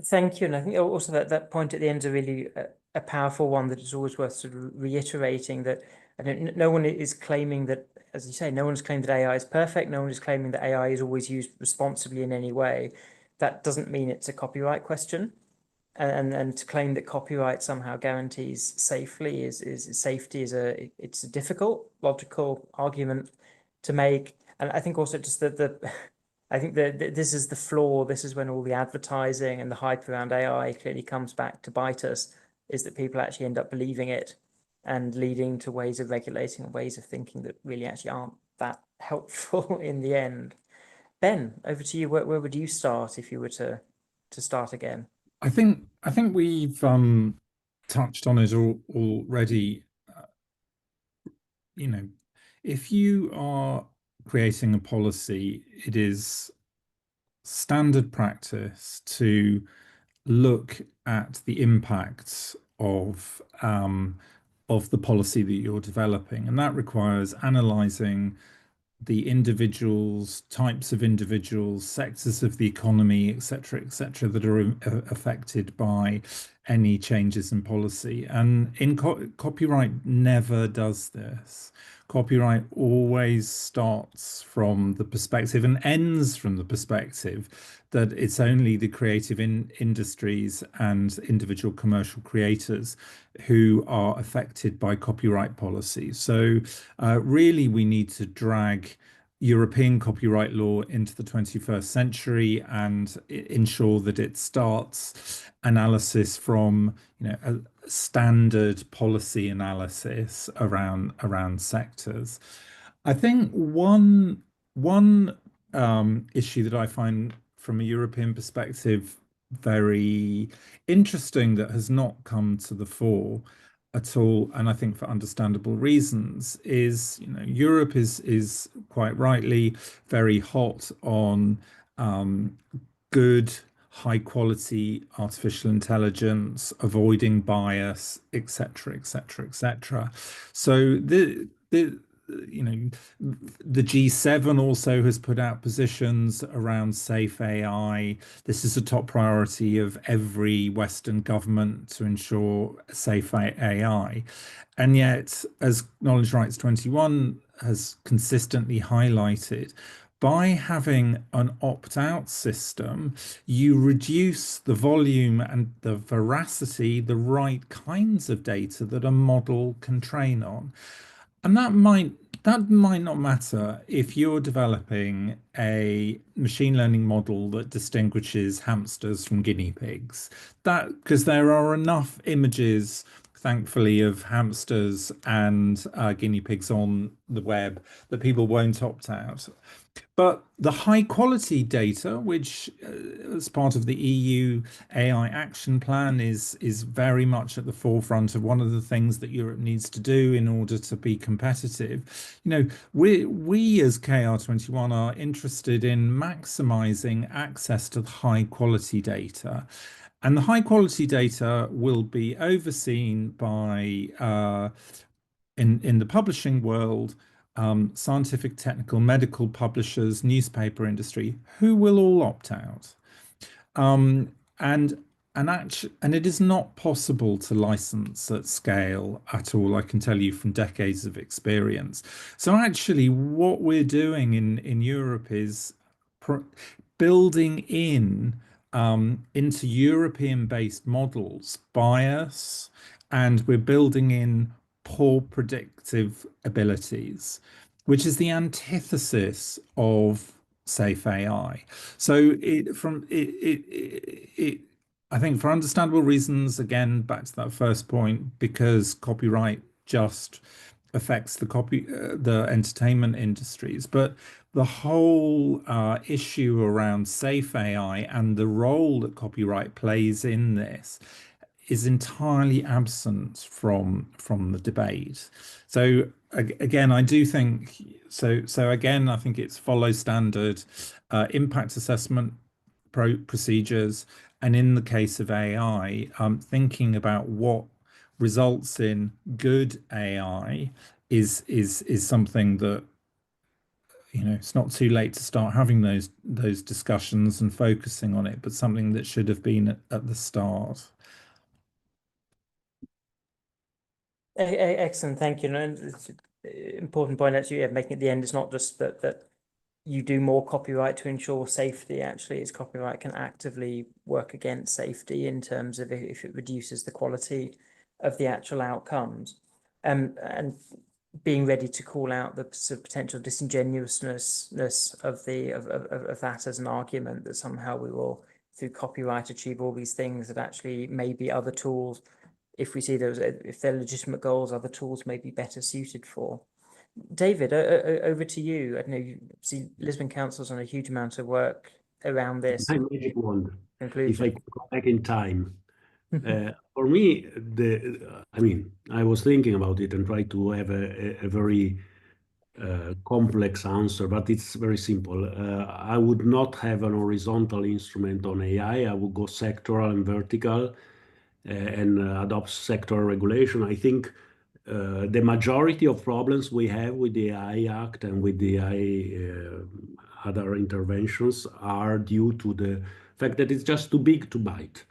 Thank you. And I think also that point at the end is a really a powerful one that is always worth sort of reiterating, that I don't, no one is claiming that, as you say, no one's claimed that AI is perfect. No one is claiming that AI is always used responsibly in any way. That doesn't mean it's a copyright question. And to claim that copyright somehow guarantees safely is safety is it's a difficult logical argument to make. And I think also just the I think that this is the flaw. This is when all the advertising and the hype around AI clearly comes back to bite us, is that people actually end up believing it and leading to ways of regulating and ways of thinking that really actually aren't that helpful in the end. Ben, over to you. Where would you start if you were to start again? I think we've touched on it already. You know, if you are creating a policy, it is standard practice to look at the impacts of the policy that you're developing, and that requires analyzing the individuals, types of individuals, sectors of the economy, etc., that are affected by any changes in policy. And in copyright never does this. Copyright always starts from the perspective and ends from the perspective that it's only the creative industries and individual commercial creators who are affected by copyright policy. So really, we need to drag European copyright law into the 21st century and ensure that it starts analysis from, a standard policy analysis around sectors. I think one issue that I find from a European perspective very interesting that has not come to the fore at all, and I think for understandable reasons, is Europe is quite rightly very hot on good, high quality artificial intelligence, avoiding bias, etc., etc., etc. So the G7 also has put out positions around safe AI. This is a top priority of every Western government to ensure safe AI. And yet, as Knowledge Rights 21 has consistently highlighted, by having an opt-out system, you reduce the volume and the veracity, the right kinds of data that a model can train on. And that might not matter if you're developing a machine learning model that distinguishes hamsters from guinea pigs. That because there are enough images, thankfully, of hamsters and guinea pigs on the web that people won't opt out. But the high quality data, which as part of the EU AI action plan is very much at the forefront of one of the things that Europe needs to do in order to be competitive. We as KR21 are interested in maximizing access to the high quality data. And the high quality data will be overseen by in the publishing world, scientific, technical, medical publishers, newspaper industry, who will all opt out. And it is not possible to license at scale at all. I can tell you from decades of experience. So actually, what we're doing in Europe is building into European-based models bias, and we're building in poor predictive abilities, which is the antithesis of safe AI. So I think for understandable reasons, again, back to that first point, because copyright just affects the entertainment industries, but the whole issue around safe AI and the role that copyright plays in this is entirely absent from the debate. So again, I do think so. So again, I think it's follow standard impact assessment procedures, and in the case of AI, thinking about what results in good AI is something that it's not too late to start having those discussions and focusing on it, but something that should have been at the start. Excellent, thank you. And it's an important point actually, making at the end, it's not just that you do more copyright to ensure safety. Actually, it's copyright can actively work against safety in terms of if it reduces the quality of the actual outcomes. And being ready to call out the sort of potential disingenuousness of that as an argument that somehow we will, through copyright, achieve all these things that actually maybe other tools, if we see those, if they're legitimate goals, other tools may be better suited for. David, over to you. I know you see Lisbon Council's done a huge amount of work around this. My magic wand, Conclusion. if I could go back in time. For me, I was thinking about it and tried to have a very complex answer, but it's very simple. I would not have an horizontal instrument on AI. I would go sectoral and vertical and adopt sectoral regulation. I think the majority of problems we have with the AI Act and with the AI other interventions are due to the fact that it's just too big to bite.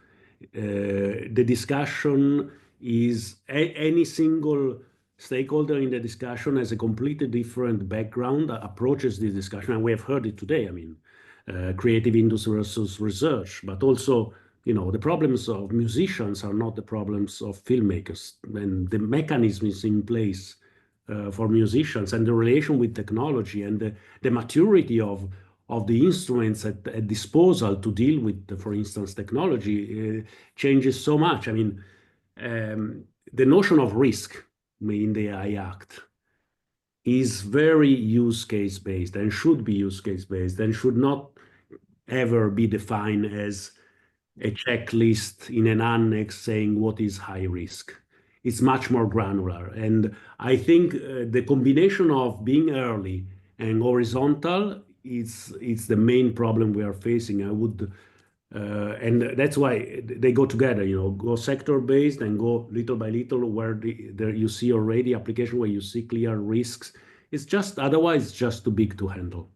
The discussion is any single stakeholder in the discussion has a completely different background, approaches this discussion, and we have heard it today. I mean, creative industry versus research, but also, the problems of musicians are not the problems of filmmakers, and the mechanisms in place for musicians and the relation with technology and the maturity of the instruments at disposal to deal with, for instance, technology changes so much. I mean, the notion of risk in the AI Act is very use case based and should be use case based and should not ever be defined as a checklist in an annex saying what is high risk. it's much more granular. And I think the combination of being early and horizontal is the main problem we are facing. I would, and that's why they go together, go sector-based and go little by little where there you see already application where you see clear risks. It's just, otherwise, it's just too big to handle.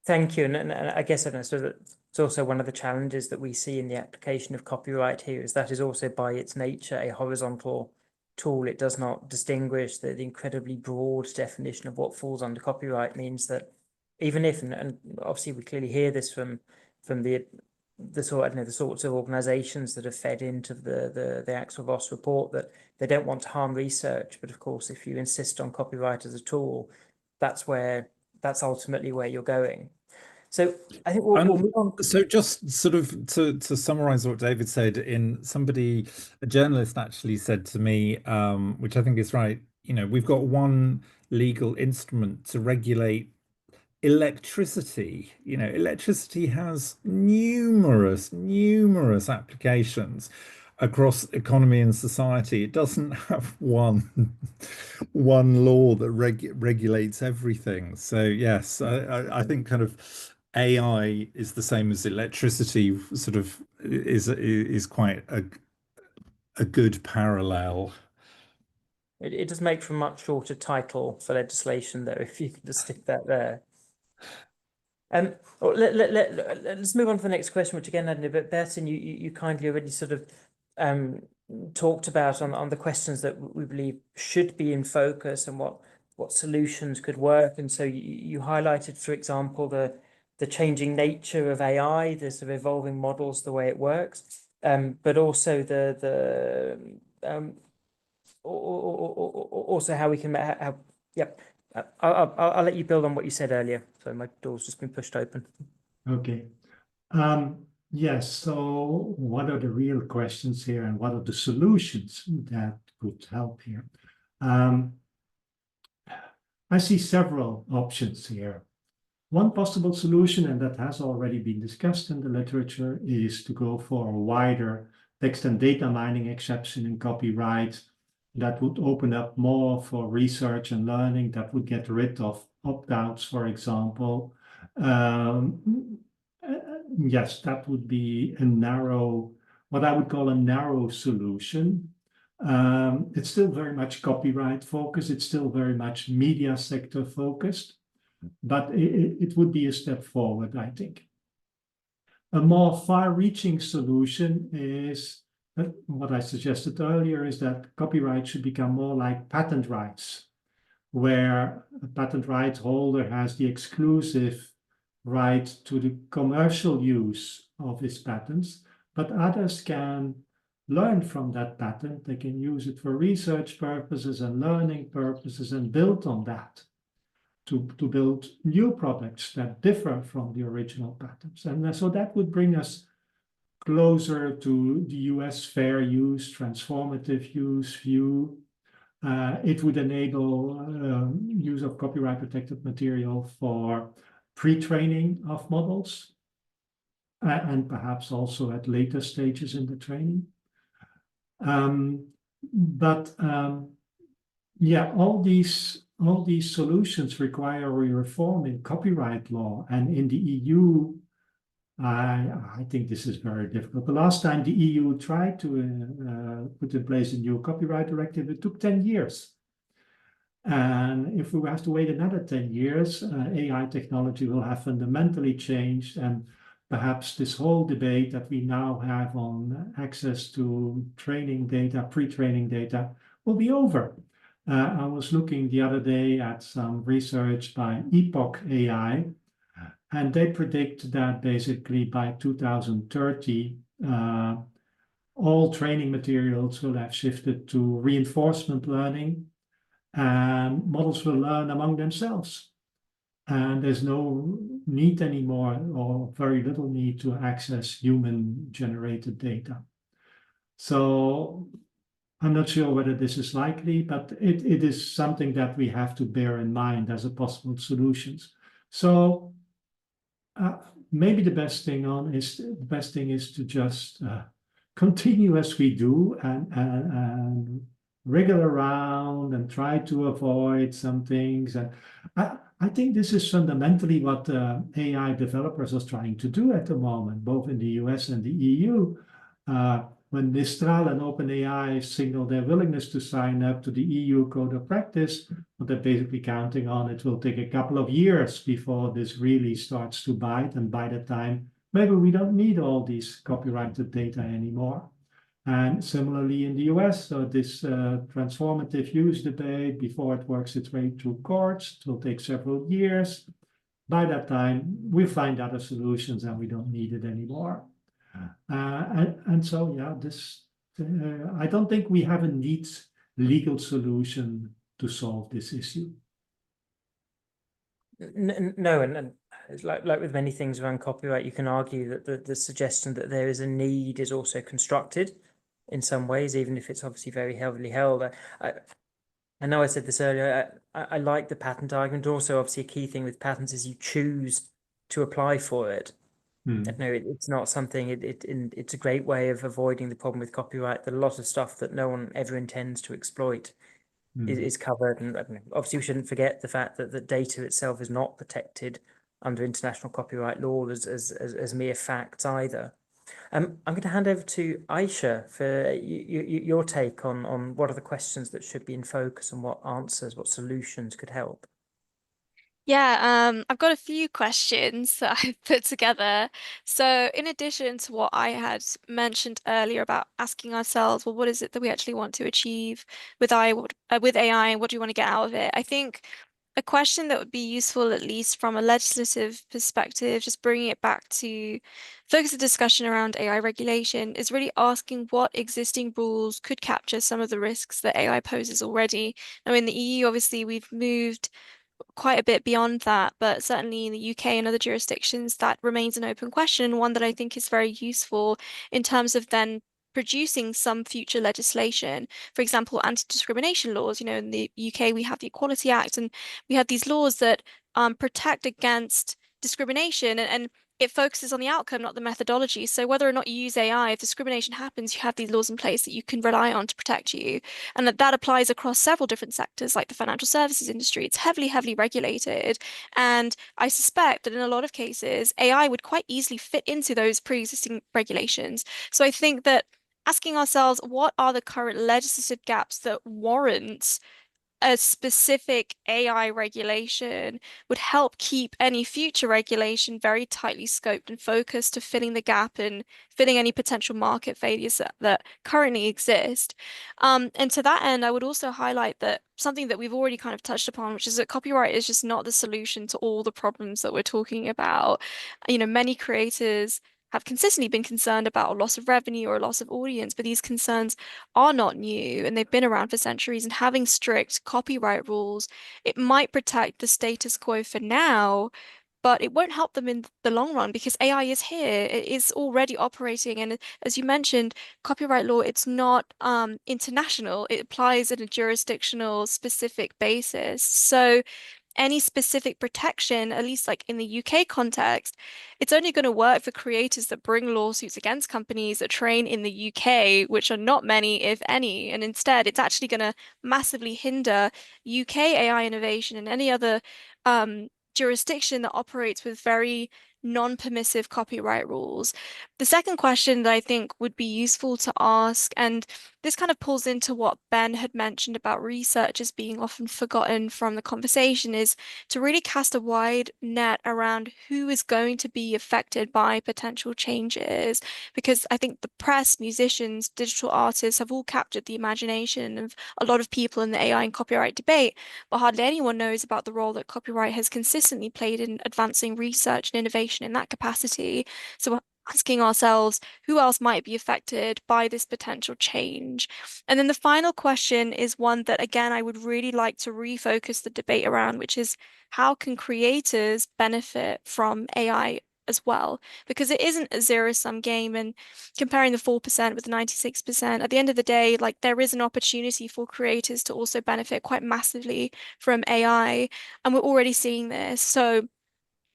Thank you. And I guess so it's also one of the challenges that we see in the application of copyright here is that is also by its nature a horizontal tool. It does not distinguish. The incredibly broad definition of what falls under copyright means that even if, and obviously we clearly hear this from the sorts of organizations that have fed into the Axel Voss report, that they don't want to harm research. But of course, if you insist on copyright as a tool, that's ultimately where you're going. So I think we'll move on. So just sort of to summarize what David said, a journalist actually said to me, which I think is right, we've got one legal instrument to regulate electricity. Electricity has numerous applications across economy and society. It doesn't have one law that regulates everything. So yes, I think kind of AI is the same as electricity, sort of is quite a good parallel. It does make for a much shorter title for legislation, though, if you can just stick that there. Let's move on to the next question, which again, but Bertin, you kindly already sort of talked about on the questions that we believe should be in focus and what solutions could work. And so you highlighted, for example, the changing nature of AI, the sort of evolving models, the way it works, but also also how we can I'll let you build on what you said earlier. So my door's just been pushed open. Okay. Yes, so what are the real questions here and what are the solutions that could help here? I see several options here. One possible solution, and that has already been discussed in the literature, is to go for a wider text and data mining exception in copyright. That would open up more for research and learning. That would get rid of opt-outs, for example. Yes, that would be what I would call a narrow solution. It's still very much copyright focused. It's still very much media sector focused, but it would be a step forward, I think. A more far-reaching solution is what I suggested earlier, is that copyright should become more like patent rights, where a patent right holder has the exclusive right to the commercial use of his patents, but others can learn from that patent. They can use it for research purposes and learning purposes and build on that to build new products that differ from the original patents. And so that would bring us closer to the US fair use, transformative use view. It would enable use of copyright protected material for pre-training of models and perhaps also at later stages in the training. Yeah, all these solutions require a reform in copyright law, and in the EU, I think this is very difficult. The last time the EU tried to put in place a new copyright directive, it took 10 years. And if we have to wait another 10 years, AI technology will have fundamentally changed, and perhaps this whole debate that we now have on access to training data, pre-training data, will be over. I was looking the other day at some research by Epoch AI, and they predict that basically by 2030, all training materials will have shifted to reinforcement learning, and models will learn among themselves. And there's no need anymore, or very little need, to access human-generated data. So I'm not sure whether this is likely, but it is something that we have to bear in mind as a possible solutions. So maybe the best thing is to just continue as we do and wriggle around and try to avoid some things. And I think this is fundamentally what AI developers are trying to do at the moment, both in the US and the EU. When Mistral and OpenAI signal their willingness to sign up to the EU Code of Practice, what they're basically counting on, it will take a couple of years before this really starts to bite. And by that time, maybe we don't need all these copyrighted data anymore. And similarly in the US, so this transformative use debate, before it works its way through courts, it will take several years. By that time, we find other solutions and we don't need it anymore. And so, yeah, I don't think we have a neat legal solution to solve this issue. No, and it's like with many things around copyright, you can argue that the suggestion that there is a need is also constructed in some ways, even if it's obviously very heavily held. I know I said this earlier. I like the patent argument. Also, obviously, a key thing with patents is you choose to apply for it. No, it's not something. It's a great way of avoiding the problem with copyright. That a lot of stuff that no one ever intends to exploit is covered, and obviously we shouldn't forget the fact that the data itself is not protected under international copyright law as mere facts either. I'm going to hand over to Ayesha for your take on what are the questions that should be in focus and what answers, what solutions could help. Yeah, I've got a few questions that I've put together. So, in addition to what I had mentioned earlier about asking ourselves, well, what is it that we actually want to achieve with AI, and what do you want to get out of it? I think a question that would be useful, at least from a legislative perspective, just bringing it back to focus the discussion around AI regulation, is really asking what existing rules could capture some of the risks that AI poses already. Now, in the EU, obviously, we've moved quite a bit beyond that, but certainly in the UK and other jurisdictions, that remains an open question, one that I think is very useful in terms of then producing some future legislation. For example, anti-discrimination laws. You know, in the UK, we have the Equality Act, and we have these laws that protect against discrimination, and it focuses on the outcome, not the methodology. So whether or not you use AI, if discrimination happens, you have these laws in place that you can rely on to protect you. And that applies across several different sectors, like the financial services industry. It's heavily, heavily regulated. And I suspect that in a lot of cases, AI would quite easily fit into those pre-existing regulations. So I think that asking ourselves, what are the current legislative gaps that warrant a specific AI regulation would help keep any future regulation very tightly scoped and focused to filling the gap and filling any potential market failures that currently exist. And to that end, I would also highlight that something that we've already kind of touched upon, which is that copyright is just not the solution to all the problems that we're talking about. You know, many creators have consistently been concerned about a loss of revenue or a loss of audience, but these concerns are not new and they've been around for centuries. And having strict copyright rules, it might protect the status quo for now, but it won't help them in the long run because AI is here. It is already operating. And as you mentioned, copyright law, it's not international. It applies in a jurisdictional specific basis. So any specific protection, at least like in the UK context, it's only going to work for creators that bring lawsuits against companies that train in the UK, which are not many, if any. And instead, it's actually going to massively hinder UK AI innovation and any other jurisdiction that operates with very non-permissive copyright rules. The second question that I think would be useful to ask, and this kind of pulls into what Ben had mentioned about researchers being often forgotten from the conversation, is to really cast a wide net around who is going to be affected by potential changes. Because I think the press, musicians, digital artists have all captured the imagination of a lot of people in the AI and copyright debate, but hardly anyone knows about the role that copyright has consistently played in advancing research and innovation in that capacity. So asking ourselves, who else might be affected by this potential change? And then the final question is one that, again, I would really like to refocus the debate around, which is how can creators benefit from AI as well? Because it isn't a zero-sum game, and comparing the 4% with the 96%, at the end of the day, like there is an opportunity for creators to also benefit quite massively from AI, and we're already seeing this. So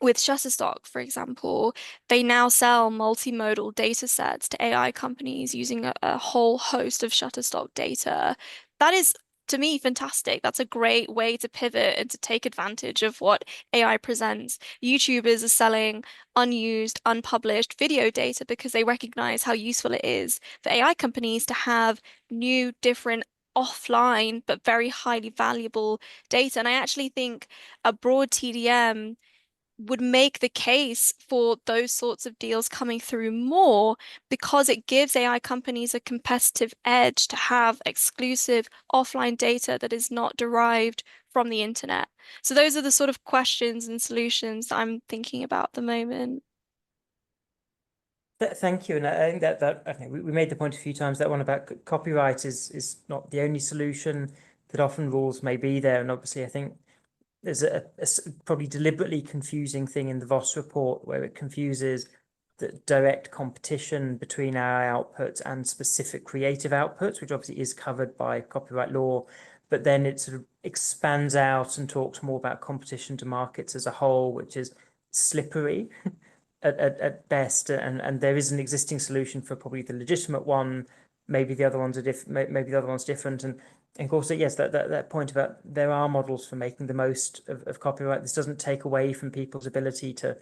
with Shutterstock, for example, they now sell multimodal data sets to AI companies using a whole host of Shutterstock data. That is, to me, fantastic. That's a great way to pivot and to take advantage of what AI presents. YouTubers are selling unused, unpublished video data because they recognize how useful it is for AI companies to have new, different, offline, but very highly valuable data. And I actually think a broad TDM would make the case for those sorts of deals coming through more because it gives AI companies a competitive edge to have exclusive offline data that is not derived from the internet. So those are the sort of questions and solutions that I'm thinking about at the moment. Thank you, and I think that I think we made the point a few times that one about copyright is not the only solution, that often rules may be there, and obviously I think there's a probably deliberately confusing thing in the Voss report where it confuses the direct competition between AI outputs and specific creative outputs, which obviously is covered by copyright law, but then it sort of expands out and talks more about competition to markets as a whole, which is slippery at best, and there is an existing solution for probably the legitimate one. Maybe the other ones are different. Maybe the other one's different, and of course, yes, that point about there are models for making the most of copyright. This doesn't take away from people's ability to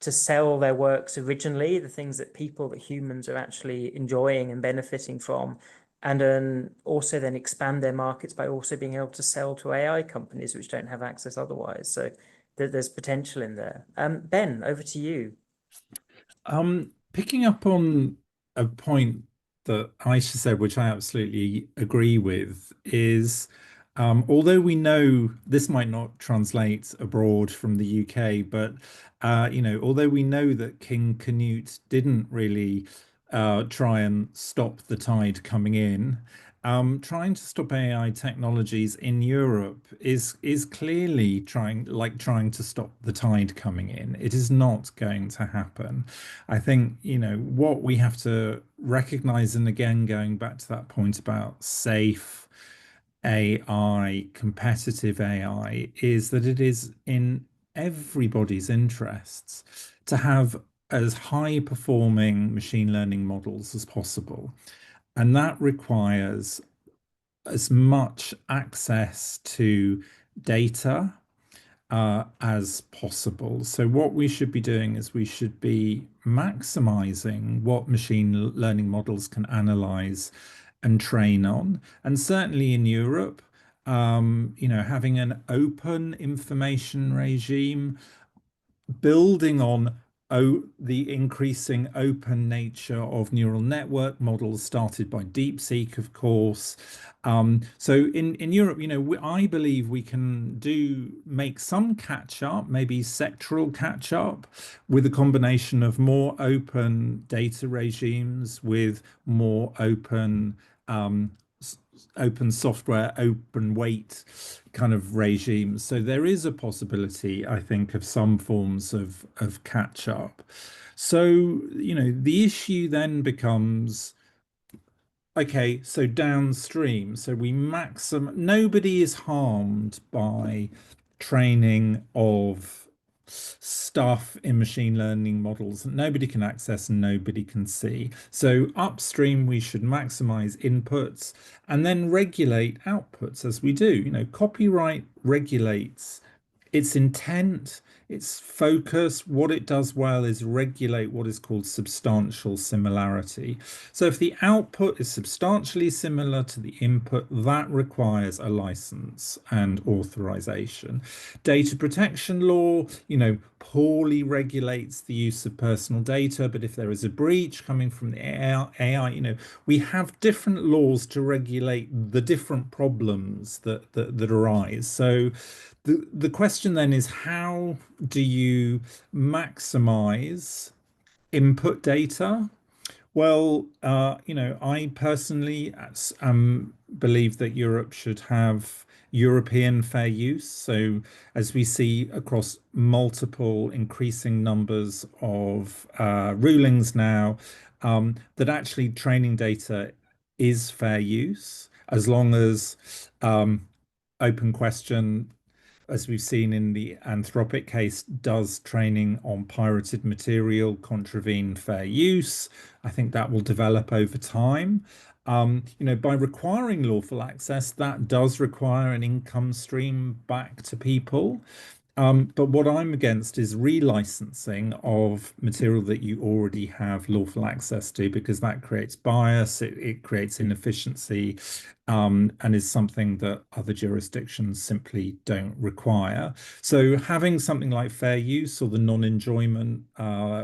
sell their works originally, the things that humans are actually enjoying and benefiting from, and also then expand their markets by also being able to sell to AI companies which don't have access otherwise. So there's potential in there. Ben, over to you. Picking up on a point that Ayesha said, which I absolutely agree with, is although we know this might not translate abroad from the UK, but although we know that King Canute didn't really try and stop the tide coming in, trying to stop AI technologies in Europe is clearly trying to stop the tide coming in. It is not going to happen. I think, what we have to recognize, and again, going back to that point about safe AI, competitive AI, is that it is in everybody's interests to have as high performing machine learning models as possible. And that requires as much access to data as possible. So what we should be doing is we should be maximizing what machine learning models can analyze and train on. And certainly in Europe, having an open information regime, building on the increasing open nature of neural network models started by DeepSeek, of course. So in Europe, I believe we can make some catch up, maybe sectoral catch up, with a combination of more open data regimes, with more open software, open weight kind of regimes. So there is a possibility, I think, of some forms of catch up. So, the issue then becomes, okay, so downstream. So nobody is harmed by training of stuff in machine learning models that nobody can access and nobody can see. So upstream, we should maximize inputs and then regulate outputs as we do. Copyright regulates its intent, its focus. What it does well is regulate what is called substantial similarity. So if the output is substantially similar to the input, that requires a license and authorization. Data protection law, poorly regulates the use of personal data, but if there is a breach coming from the AI, we have different laws to regulate the different problems that arise. So the question then is, how do you maximize input data? Well, I personally believe that Europe should have European fair use. So as we see across multiple increasing numbers of rulings now, that actually training data is fair use, as long as open question as we've seen in the Anthropic case, does training on pirated material contravene fair use? I think that will develop over time. By requiring lawful access, that does require an income stream back to people. But what I'm against is relicensing of material that you already have lawful access to, because that creates bias, it creates inefficiency, and is something that other jurisdictions simply don't require. So having something like fair use or the non-enjoyment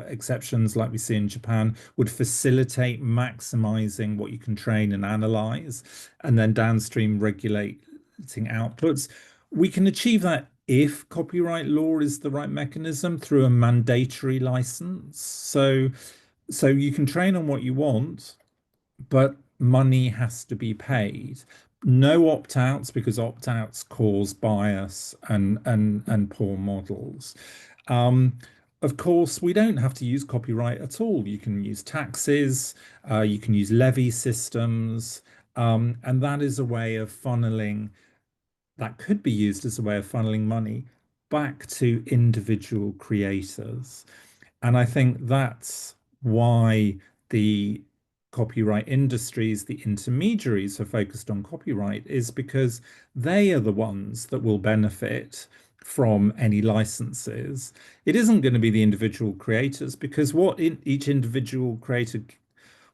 exceptions like we see in Japan would facilitate maximizing what you can train and analyze, and then downstream regulating outputs. We can achieve that if copyright law is the right mechanism through a mandatory license. So you can train on what you want, but money has to be paid. No opt-outs, because opt-outs cause bias and poor models. Of course, we don't have to use copyright at all. You can use taxes, you can use levy systems, and that is a way of funneling that could be used as a way of funneling money back to individual creators. And I think that's why the copyright industries, the intermediaries, are focused on copyright, is because they are the ones that will benefit from any licenses. It isn't going to be the individual creators, because what each individual creator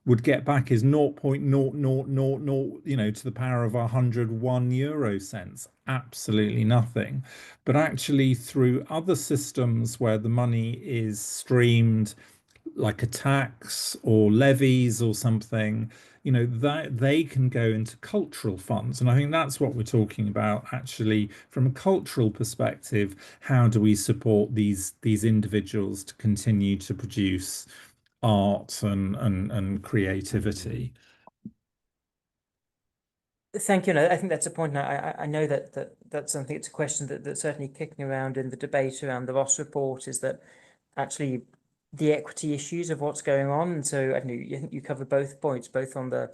would get back is 0.0000, to the power of 101 euro cents. Absolutely nothing. But actually, through other systems where the money is streamed, like a tax or levies or something, that they can go into cultural funds. And I think that's what we're talking about, actually, from a cultural perspective. How do we support these individuals to continue to produce art and creativity? Thank you. I think that's a point. I know that's something. It's a question that's certainly kicking around in the debate around the Ross report, is that actually the equity issues of what's going on. And so I think you cover both points, both on the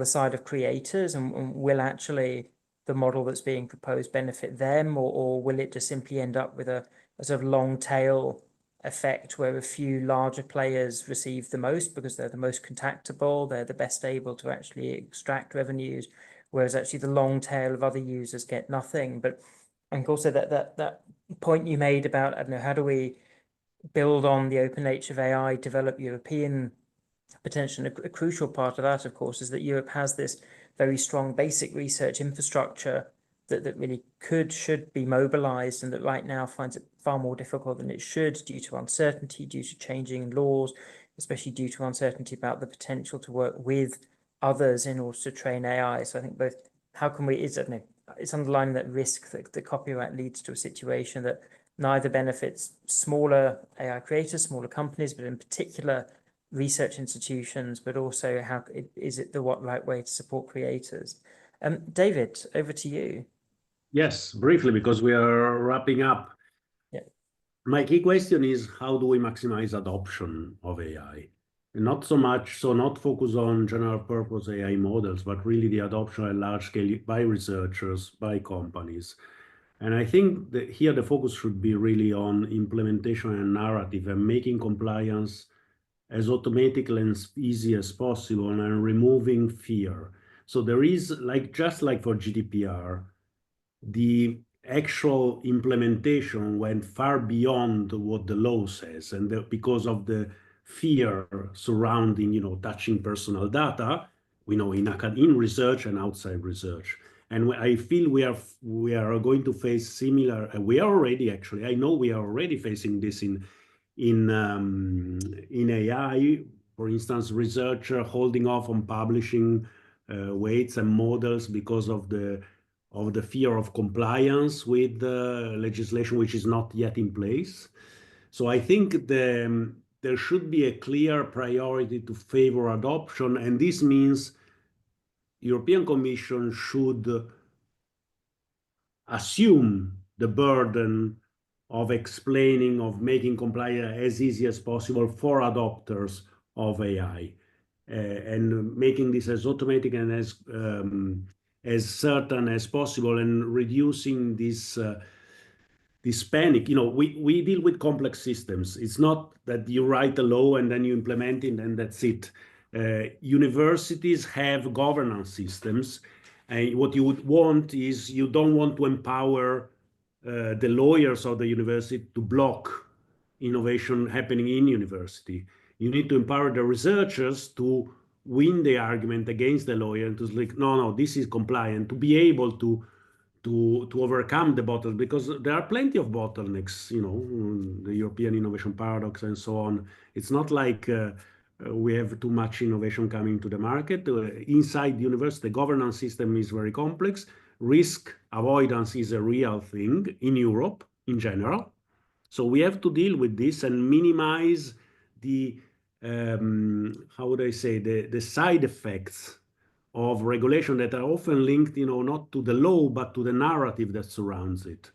side of creators, and will actually the model that's being proposed benefit them, or will it just simply end up with a sort of long tail effect where a few larger players receive the most because they're the most contactable, they're the best able to actually extract revenues, whereas actually the long tail of other users get nothing. But I think also that point you made about, I don't know, how do we build on the open nature of AI, develop European potential? A crucial part of that, of course, is that Europe has this very strong basic research infrastructure that really should be mobilized, and that right now finds it far more difficult than it should, due to uncertainty, due to changing laws, especially due to uncertainty about the potential to work with others in order to train AI. So I think both, how can we, it's underlining that risk that the copyright leads to a situation that neither benefits smaller AI creators, smaller companies, but in particular research institutions, but also how is it the right way to support creators? David, over to you. Yes, briefly, because we are wrapping up. Yeah. My key question is, how do we maximize adoption of AI? And not focus on general purpose AI models, but really the adoption at large scale by researchers, by companies. And I think that here the focus should be really on implementation and narrative, and making compliance as automatic and easy as possible, and removing fear. So there is, just like for GDPR, the actual implementation went far beyond what the law says, and because of the fear surrounding, touching personal data, we know in research and outside research. And I feel we are going to face similar. We are already, actually, I know we are already facing this in AI. For instance, researcher holding off on publishing weights and models because of the fear of compliance with the legislation, which is not yet in place. So I think there should be a clear priority to favor adoption, and this means European Commission should assume the burden of explaining, of making compliance as easy as possible for adopters of AI, and making this as automatic and as certain as possible, and reducing this this panic. You know, we deal with complex systems. It's not that you write a law and then you implement it and that's it. Universities have governance systems, and what you would want is you don't want to empower the lawyers of the university to block innovation happening in university. You need to empower the researchers to win the argument against the lawyer and to like, no, this is compliant, to be able to overcome the bottlenecks, because there are plenty of bottlenecks, you know, the European innovation paradox and so on. It's not like we have too much innovation coming to the market. Inside the university, the governance system is very complex. Risk avoidance is a real thing in Europe in general. So we have to deal with this and minimize the, how would I say, the side effects of regulation that are often linked, you know, not to the law, but to the narrative that surrounds it.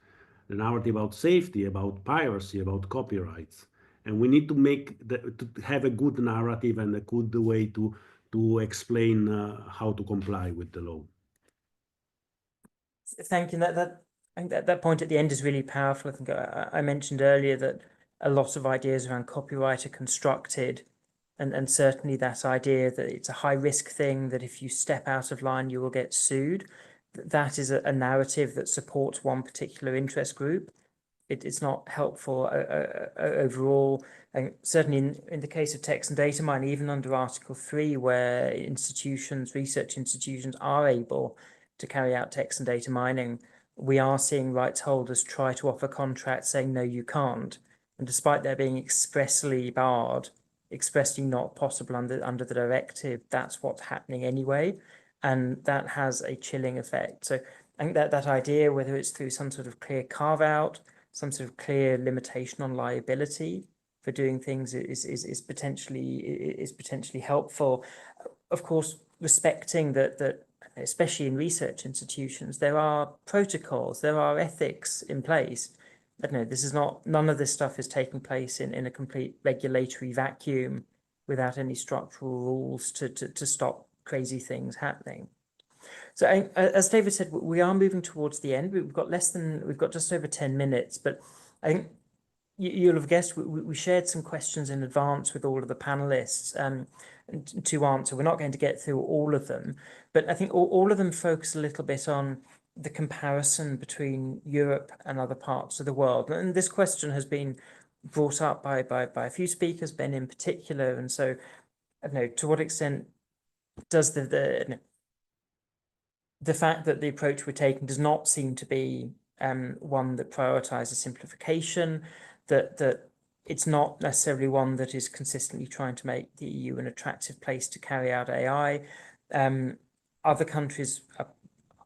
The narrative about safety, about piracy, about copyrights. And we need to to have a good narrative and a good way to explain how to comply with the law. Thank you. I think that point at the end is really powerful. I think I mentioned earlier that a lot of ideas around copyright are constructed, and certainly that idea that it's a high risk thing, that if you step out of line, you will get sued. That is a narrative that supports one particular interest group. It's not helpful overall. And certainly in the case of text and data mining, even under Article 3, where research institutions are able to carry out text and data mining, we are seeing rights holders try to offer contracts saying, no, you can't. And despite there being expressly barred, expressly not possible under the directive, that's what's happening anyway. And that has a chilling effect. So I think that idea, whether it's through some sort of clear carve out, some sort of clear limitation on liability for doing things is potentially helpful. Of course, respecting that especially in research institutions, there are protocols, there are ethics in place. I don't know, none of this stuff is taking place in a complete regulatory vacuum without any structural rules to stop crazy things happening. So as David said, we are moving towards the end. We've got just over 10 minutes, but I think you'll have guessed we shared some questions in advance with all of the panelists to answer. We're not going to get through all of them, but I think all of them focus a little bit on the comparison between Europe and other parts of the world. And this question has been brought up by a few speakers, Ben in particular. And so, I don't know, to what extent does the fact that the approach we're taking does not seem to be one that prioritizes simplification, that it's not necessarily one that is consistently trying to make the EU an attractive place to carry out AI. Other countries are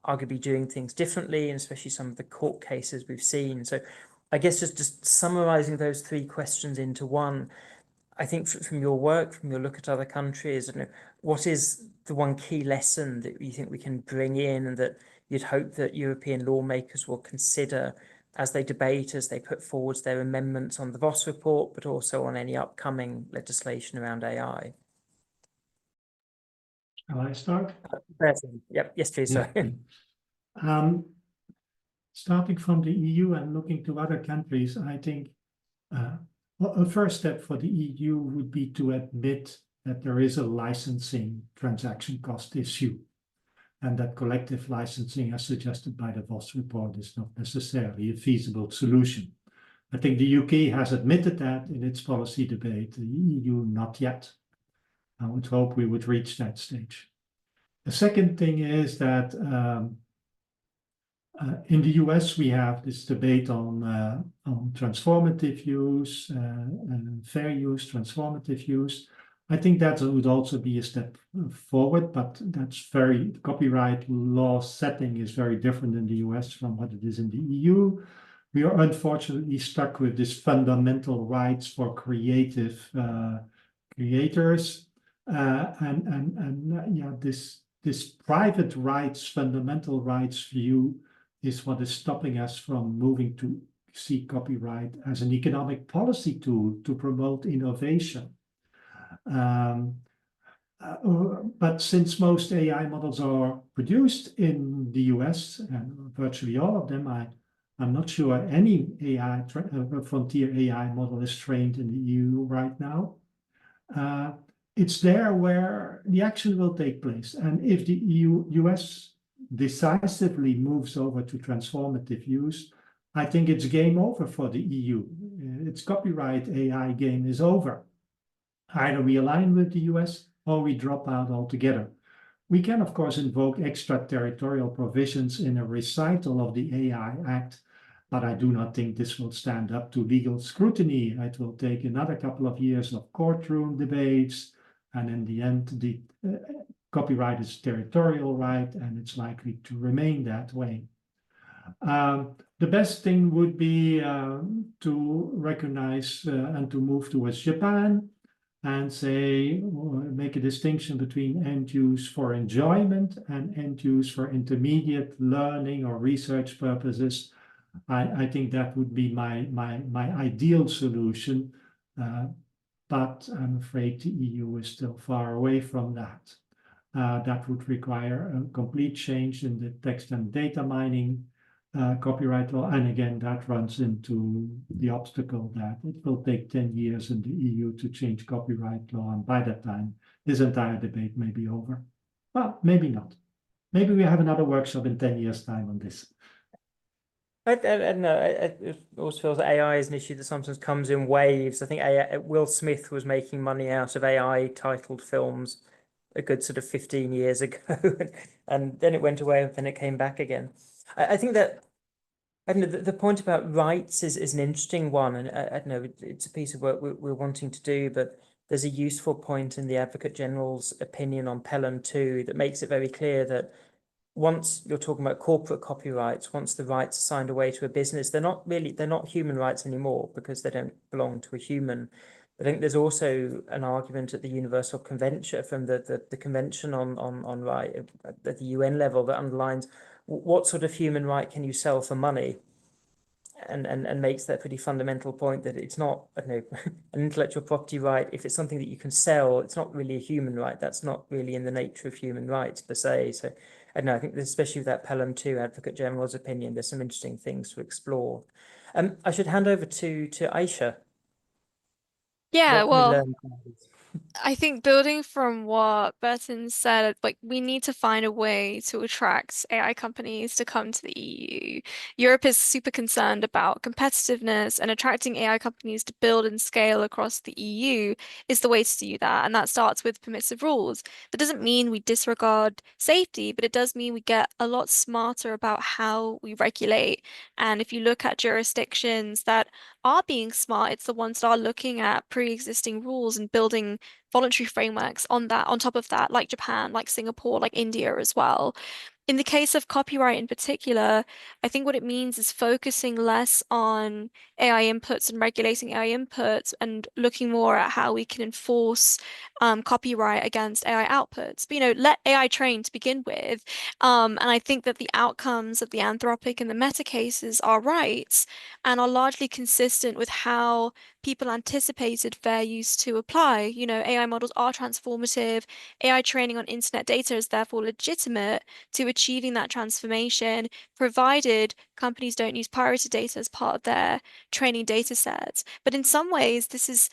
arguably doing things differently, and especially some of the court cases we've seen. So I guess just summarizing those three questions into one, I think from your work, from your look at other countries, what is the one key lesson that you think we can bring in and that you'd hope that European lawmakers will consider as they debate, as they put forward their amendments on the Voss report, but also on any upcoming legislation around AI? Shall I start? Bertin. Yep. Yes, please. Yeah. Sorry. Starting from the EU and looking to other countries, I think a first step for the EU would be to admit that there is a licensing transaction cost issue, and that collective licensing, as suggested by the Voss report, is not necessarily a feasible solution. I think the UK has admitted that in its policy debate, the EU not yet. I would hope we would reach that stage. The second thing is that in the US, we have this debate on transformative use, and fair use, transformative use. I think that would also be a step forward, but the copyright law setting is very different in the US from what it is in the EU. We are unfortunately stuck with this fundamental rights for creative creators, this private rights, fundamental rights view is what is stopping us from moving to see copyright as an economic policy tool to promote innovation. But since most AI models are produced in the US, and virtually all of them, I'm not sure any AI frontier AI model is trained in the EU right now. It's there where the action will take place. And if the US decisively moves over to transformative use, I think it's game over for the EU. Its copyright AI game is over. Either we align with the US or we drop out altogether. We can, of course, invoke extraterritorial provisions in a recital of the AI Act, but I do not think this will stand up to legal scrutiny. It will take another couple of years of courtroom debates, and in the end, the copyright is territorial right, and it's likely to remain that way. The best thing would be to recognize and to move towards Japan and say, make a distinction between end use for enjoyment and end use for intermediate learning or research purposes. I think that would be my ideal solution, but I'm afraid the EU is still far away from that. That would require a complete change in the text and data mining copyright law. And again, that runs into the obstacle that it will take 10 years in the EU to change copyright law. And by that time, this entire debate may be over. Well, maybe not. Maybe we have another workshop in 10 years' time on this. I don't know. It always feels that AI is an issue that sometimes comes in waves. I think Will Smith was making money out of AI titled films a good sort of 15 years ago, and then it went away and then it came back again. I think that the point about rights is an interesting one, and I don't know, it's a piece of work we're wanting to do, but there's a useful point in the Advocate General's opinion on Pelham 2 that makes it very clear that once you're talking about corporate copyrights, once the rights are signed away to a business, they're not human rights anymore because they don't belong to a human. I think there's also an argument at the Universal Convention from the Convention on Right at the UN level that underlines what sort of human right can you sell for money, and makes that pretty fundamental point that it's not, I don't know, an intellectual property right. If it's something that you can sell, it's not really a human right. That's not really in the nature of human rights per se. So I don't know, I think especially with that Pelham 2 Advocate General's opinion, there's some interesting things to explore. I should hand over to Ayesha. Yeah, What can we well, learn from this? I think building from what Bertin said, like we need to find a way to attract AI companies to come to the EU. Europe is super concerned about competitiveness, and attracting AI companies to build and scale across the EU is the way to do that. And that starts with permissive rules. That doesn't mean we disregard safety, but it does mean we get a lot smarter about how we regulate. And if you look at jurisdictions that are being smart, it's the ones that are looking at pre-existing rules and building voluntary frameworks on top of that, like Japan, like Singapore, like India as well. In the case of copyright in particular, I think what it means is focusing less on AI inputs and regulating AI inputs and looking more at how we can enforce copyright against AI outputs. But, let AI train to begin with. And I think that the outcomes of the Anthropic and the Meta cases are right and are largely consistent with how people anticipated fair use to apply. AI models are transformative. AI training on internet data is therefore legitimate to achieving that transformation, provided companies don't use pirated data as part of their training data sets. But in some ways, this is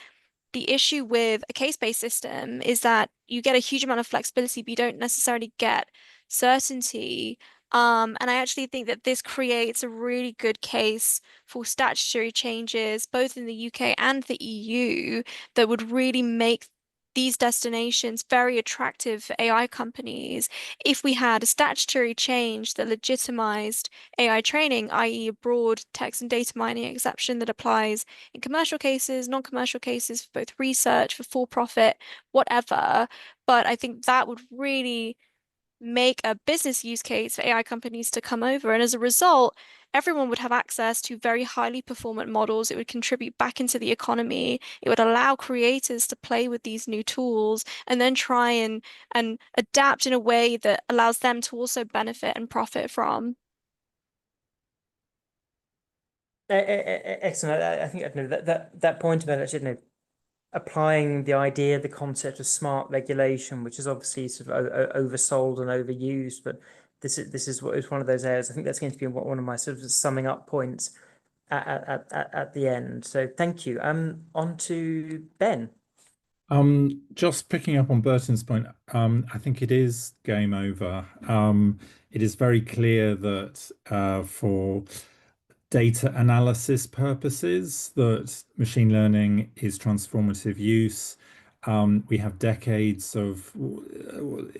the issue with a case-based system, is that you get a huge amount of flexibility, but you don't necessarily get certainty. And I actually think that this creates a really good case for statutory changes, both in the UK and the EU, that would really make these destinations very attractive for AI companies if we had a statutory change that legitimized AI training, i.e. a broad text and data mining exception that applies in commercial cases, non-commercial cases, for both research, for profit, whatever. But I think that would really make a business use case for AI companies to come over. And as a result, everyone would have access to very highly performant models. It would contribute back into the economy. It would allow creators to play with these new tools and then try and adapt in a way that allows them to also benefit and profit from. Excellent. I think that point about actually, applying the idea, the concept of smart regulation, which is obviously sort of oversold and overused, but this is what is one of those areas. I think that's going to be one of my sort of summing up points at the end. So thank you. On to Ben. Just picking up on Bertin's point, I think it is game over. It is very clear that for data analysis purposes, that machine learning is transformative use. We have decades of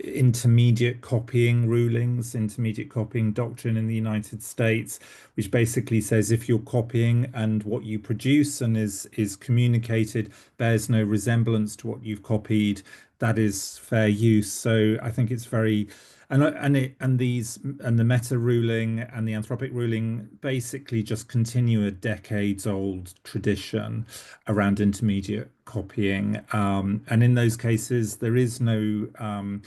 intermediate copying rulings, intermediate copying doctrine in the United States, which basically says if you're copying and what you produce and is communicated bears no resemblance to what you've copied, that is fair use. So I think it's very and the meta ruling and the Anthropic ruling basically just continue a decades-old tradition around intermediate copying. And in those cases, there is no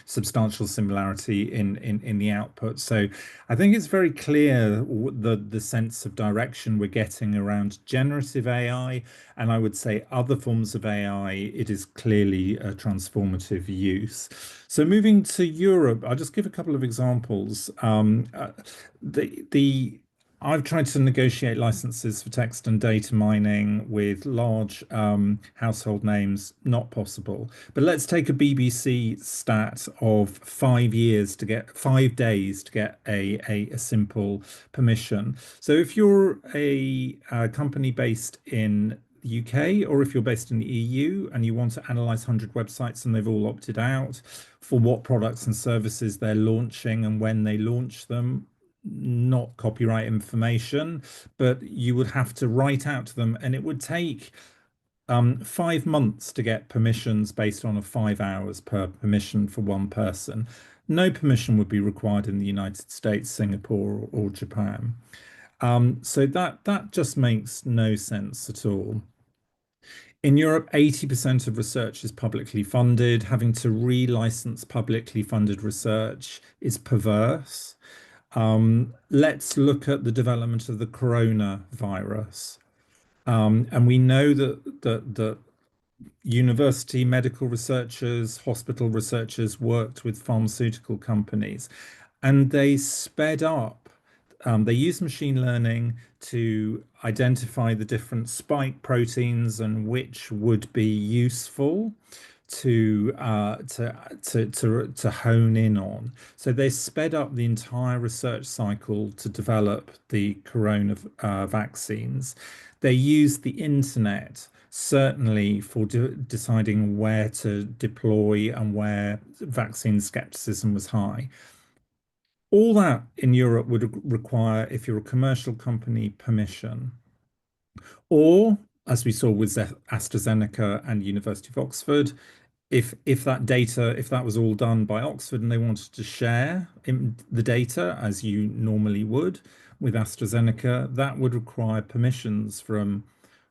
substantial similarity in the output. So I think it's very clear the sense of direction we're getting around generative AI, and I would say other forms of AI. It is clearly a transformative use. So moving to Europe, I'll just give a couple of examples. I've tried to negotiate licenses for text and data mining with large household names, not possible. But let's take a BBC stat of 5 days to get a simple permission. So if you're a company based in the UK, or if you're based in the EU and you want to analyze 100 websites and they've all opted out for what products and services they're launching and when they launch them, not copyright information, but you would have to write out to them, and it would take 5 months to get permissions based on 5 hours per permission for one person. No permission would be required in the United States, Singapore, or Japan. So that just makes no sense at all. In Europe, 80% of research is publicly funded. Having to relicense publicly funded research is perverse. Let's look at the development of the coronavirus. And we know that university medical researchers, hospital researchers worked with pharmaceutical companies, and they sped up. They used machine learning to identify the different spike proteins and which would be useful to hone in on. So they sped up the entire research cycle to develop the corona vaccines. They used the internet certainly for deciding where to deploy and where vaccine skepticism was high. All that in Europe would require, if you're a commercial company, permission. Or, as we saw with AstraZeneca and University of Oxford, if that was all done by Oxford and they wanted to share the data as you normally would with AstraZeneca, that would require permissions from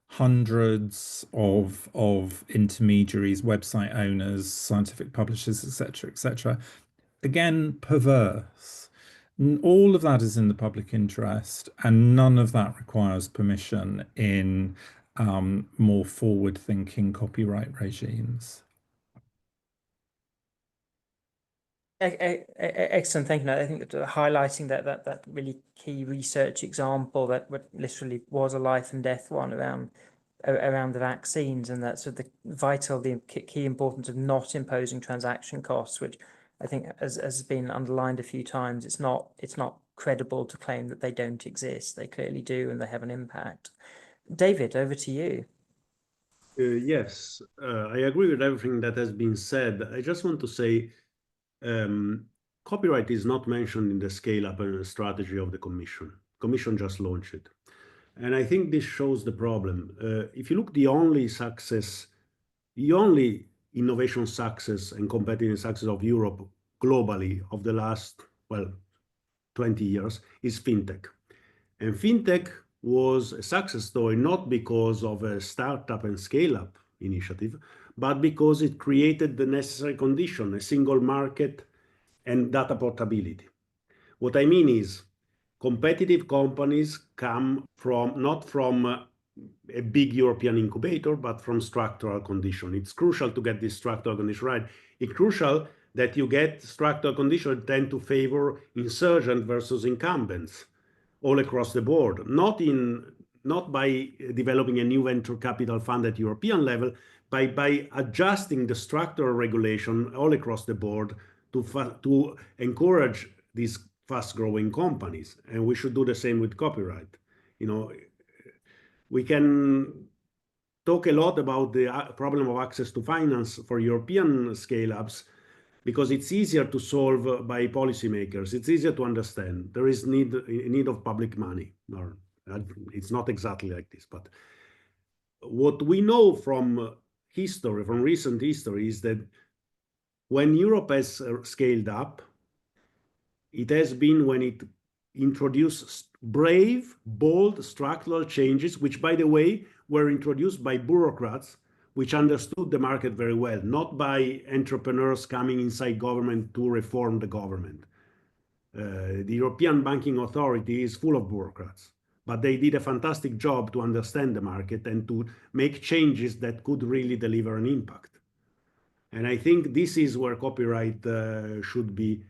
hundreds of intermediaries, website owners, scientific publishers, etc., etc. Again, perverse. All of that is in the public interest, and none of that requires permission in more forward-thinking copyright regimes. Excellent, thank you. I think that highlighting that really key research example that literally was a life and death one around the vaccines, and that sort of the key importance of not imposing transaction costs, which I think has been underlined a few times. It's not credible to claim that they don't exist. They clearly do, and they have an impact. David, over to you. Yes, I agree with everything that has been said. I just want to say copyright is not mentioned in the scale-up strategy of the Commission. Commission just launched it. And I think this shows the problem. If you look, the only innovation success and competitive success of Europe globally of the last, 20 years is fintech. And fintech was a success story not because of a startup and scale-up initiative, but because it created the necessary condition, a single market and data portability. What I mean is competitive companies come not from a big European incubator, but from structural condition. It's crucial to get this structural condition right. It's crucial that you get structural conditions tend to favor insurgent versus incumbents all across the board, not by developing a new venture capital fund at European level, by adjusting the structural regulation all across the board to encourage these fast-growing companies. And we should do the same with copyright. We can talk a lot about the problem of access to finance for European scale-ups, because it's easier to solve by policymakers. It's easier to understand. There is need of public money. Or it's not exactly like this, but what we know from history, from recent history, is that when Europe has scaled up, it has been when it introduced brave, bold structural changes, which, by the way, were introduced by bureaucrats which understood the market very well, not by entrepreneurs coming inside government to reform the government. The European Banking Authority is full of bureaucrats, but they did a fantastic job to understand the market and to make changes that could really deliver an impact. And I think this is where copyright should be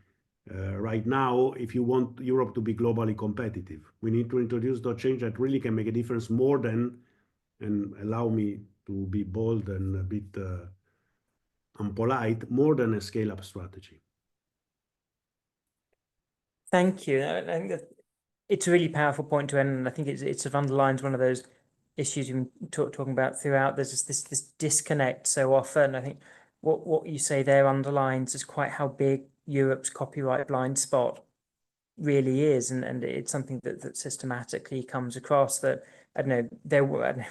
right now if you want Europe to be globally competitive. We need to introduce the change that really can make a difference more than, and allow me to be bold and a bit unpolite, more than a scale-up strategy. Thank you. I think that it's a really powerful point to end, and I think it sort of underlines one of those issues you've been talking about throughout. There's just this disconnect so often. I think what you say there underlines is quite how big Europe's copyright blind spot really is, and it's something that systematically comes across. That I don't know,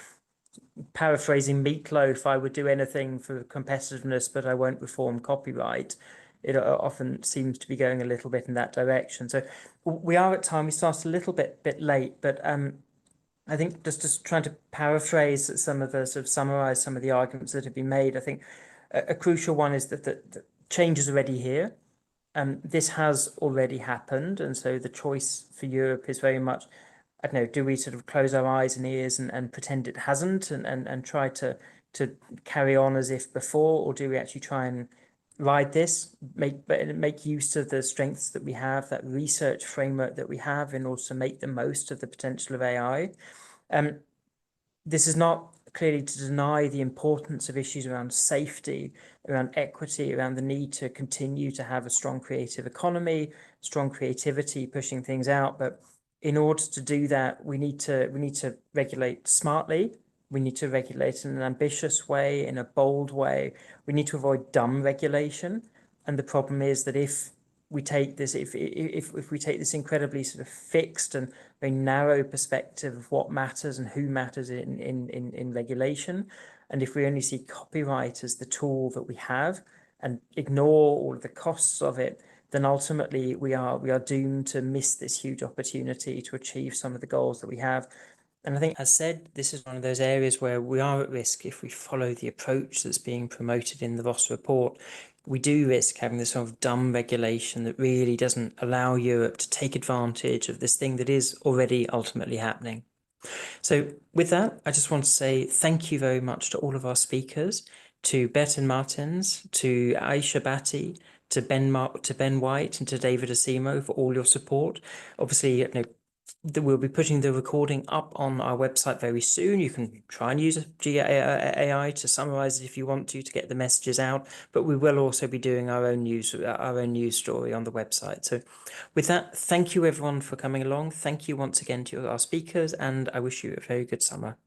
paraphrasing Meatloaf, I would do anything for competitiveness, but I won't reform copyright. It often seems to be going a little bit in that direction. So we are at time. We started a little bit late, but I think just trying to paraphrase some of the sort of summarize some of the arguments that have been made. I think a crucial one is that change is already here. This has already happened, and so the choice for Europe is very much, I don't know, do we sort of close our eyes and ears and pretend it hasn't and try to carry on as if before, or do we actually try and ride this, make use of the strengths that we have, that research framework that we have, in order to make the most of the potential of AI? This is not clearly to deny the importance of issues around safety, around equity, around the need to continue to have a strong creative economy, strong creativity, pushing things out. But in order to do that, we need to regulate smartly. We need to regulate in an ambitious way, in a bold way. We need to avoid dumb regulation. And the problem is that if we take this, if we take this incredibly sort of fixed and very narrow perspective of what matters and who matters in regulation, and if we only see copyright as the tool that we have and ignore all of the costs of it, then ultimately we are doomed to miss this huge opportunity to achieve some of the goals that we have. And I think, as said, this is one of those areas where we are at risk if we follow the approach that's being promoted in the Voss report. We do risk having this sort of dumb regulation that really doesn't allow Europe to take advantage of this thing that is already ultimately happening. So with that, I just want to say thank you very much to all of our speakers, to Bertin Martens, to Ayesha Bhatti, to Ben White, and to David Osimo for all your support. Obviously, we'll be putting the recording up on our website very soon. You can try and use AI to summarize it if you want to get the messages out, but we will also be doing our own news story on the website. So with that, thank you everyone for coming along. Thank you once again to our speakers, and I wish you a very good summer.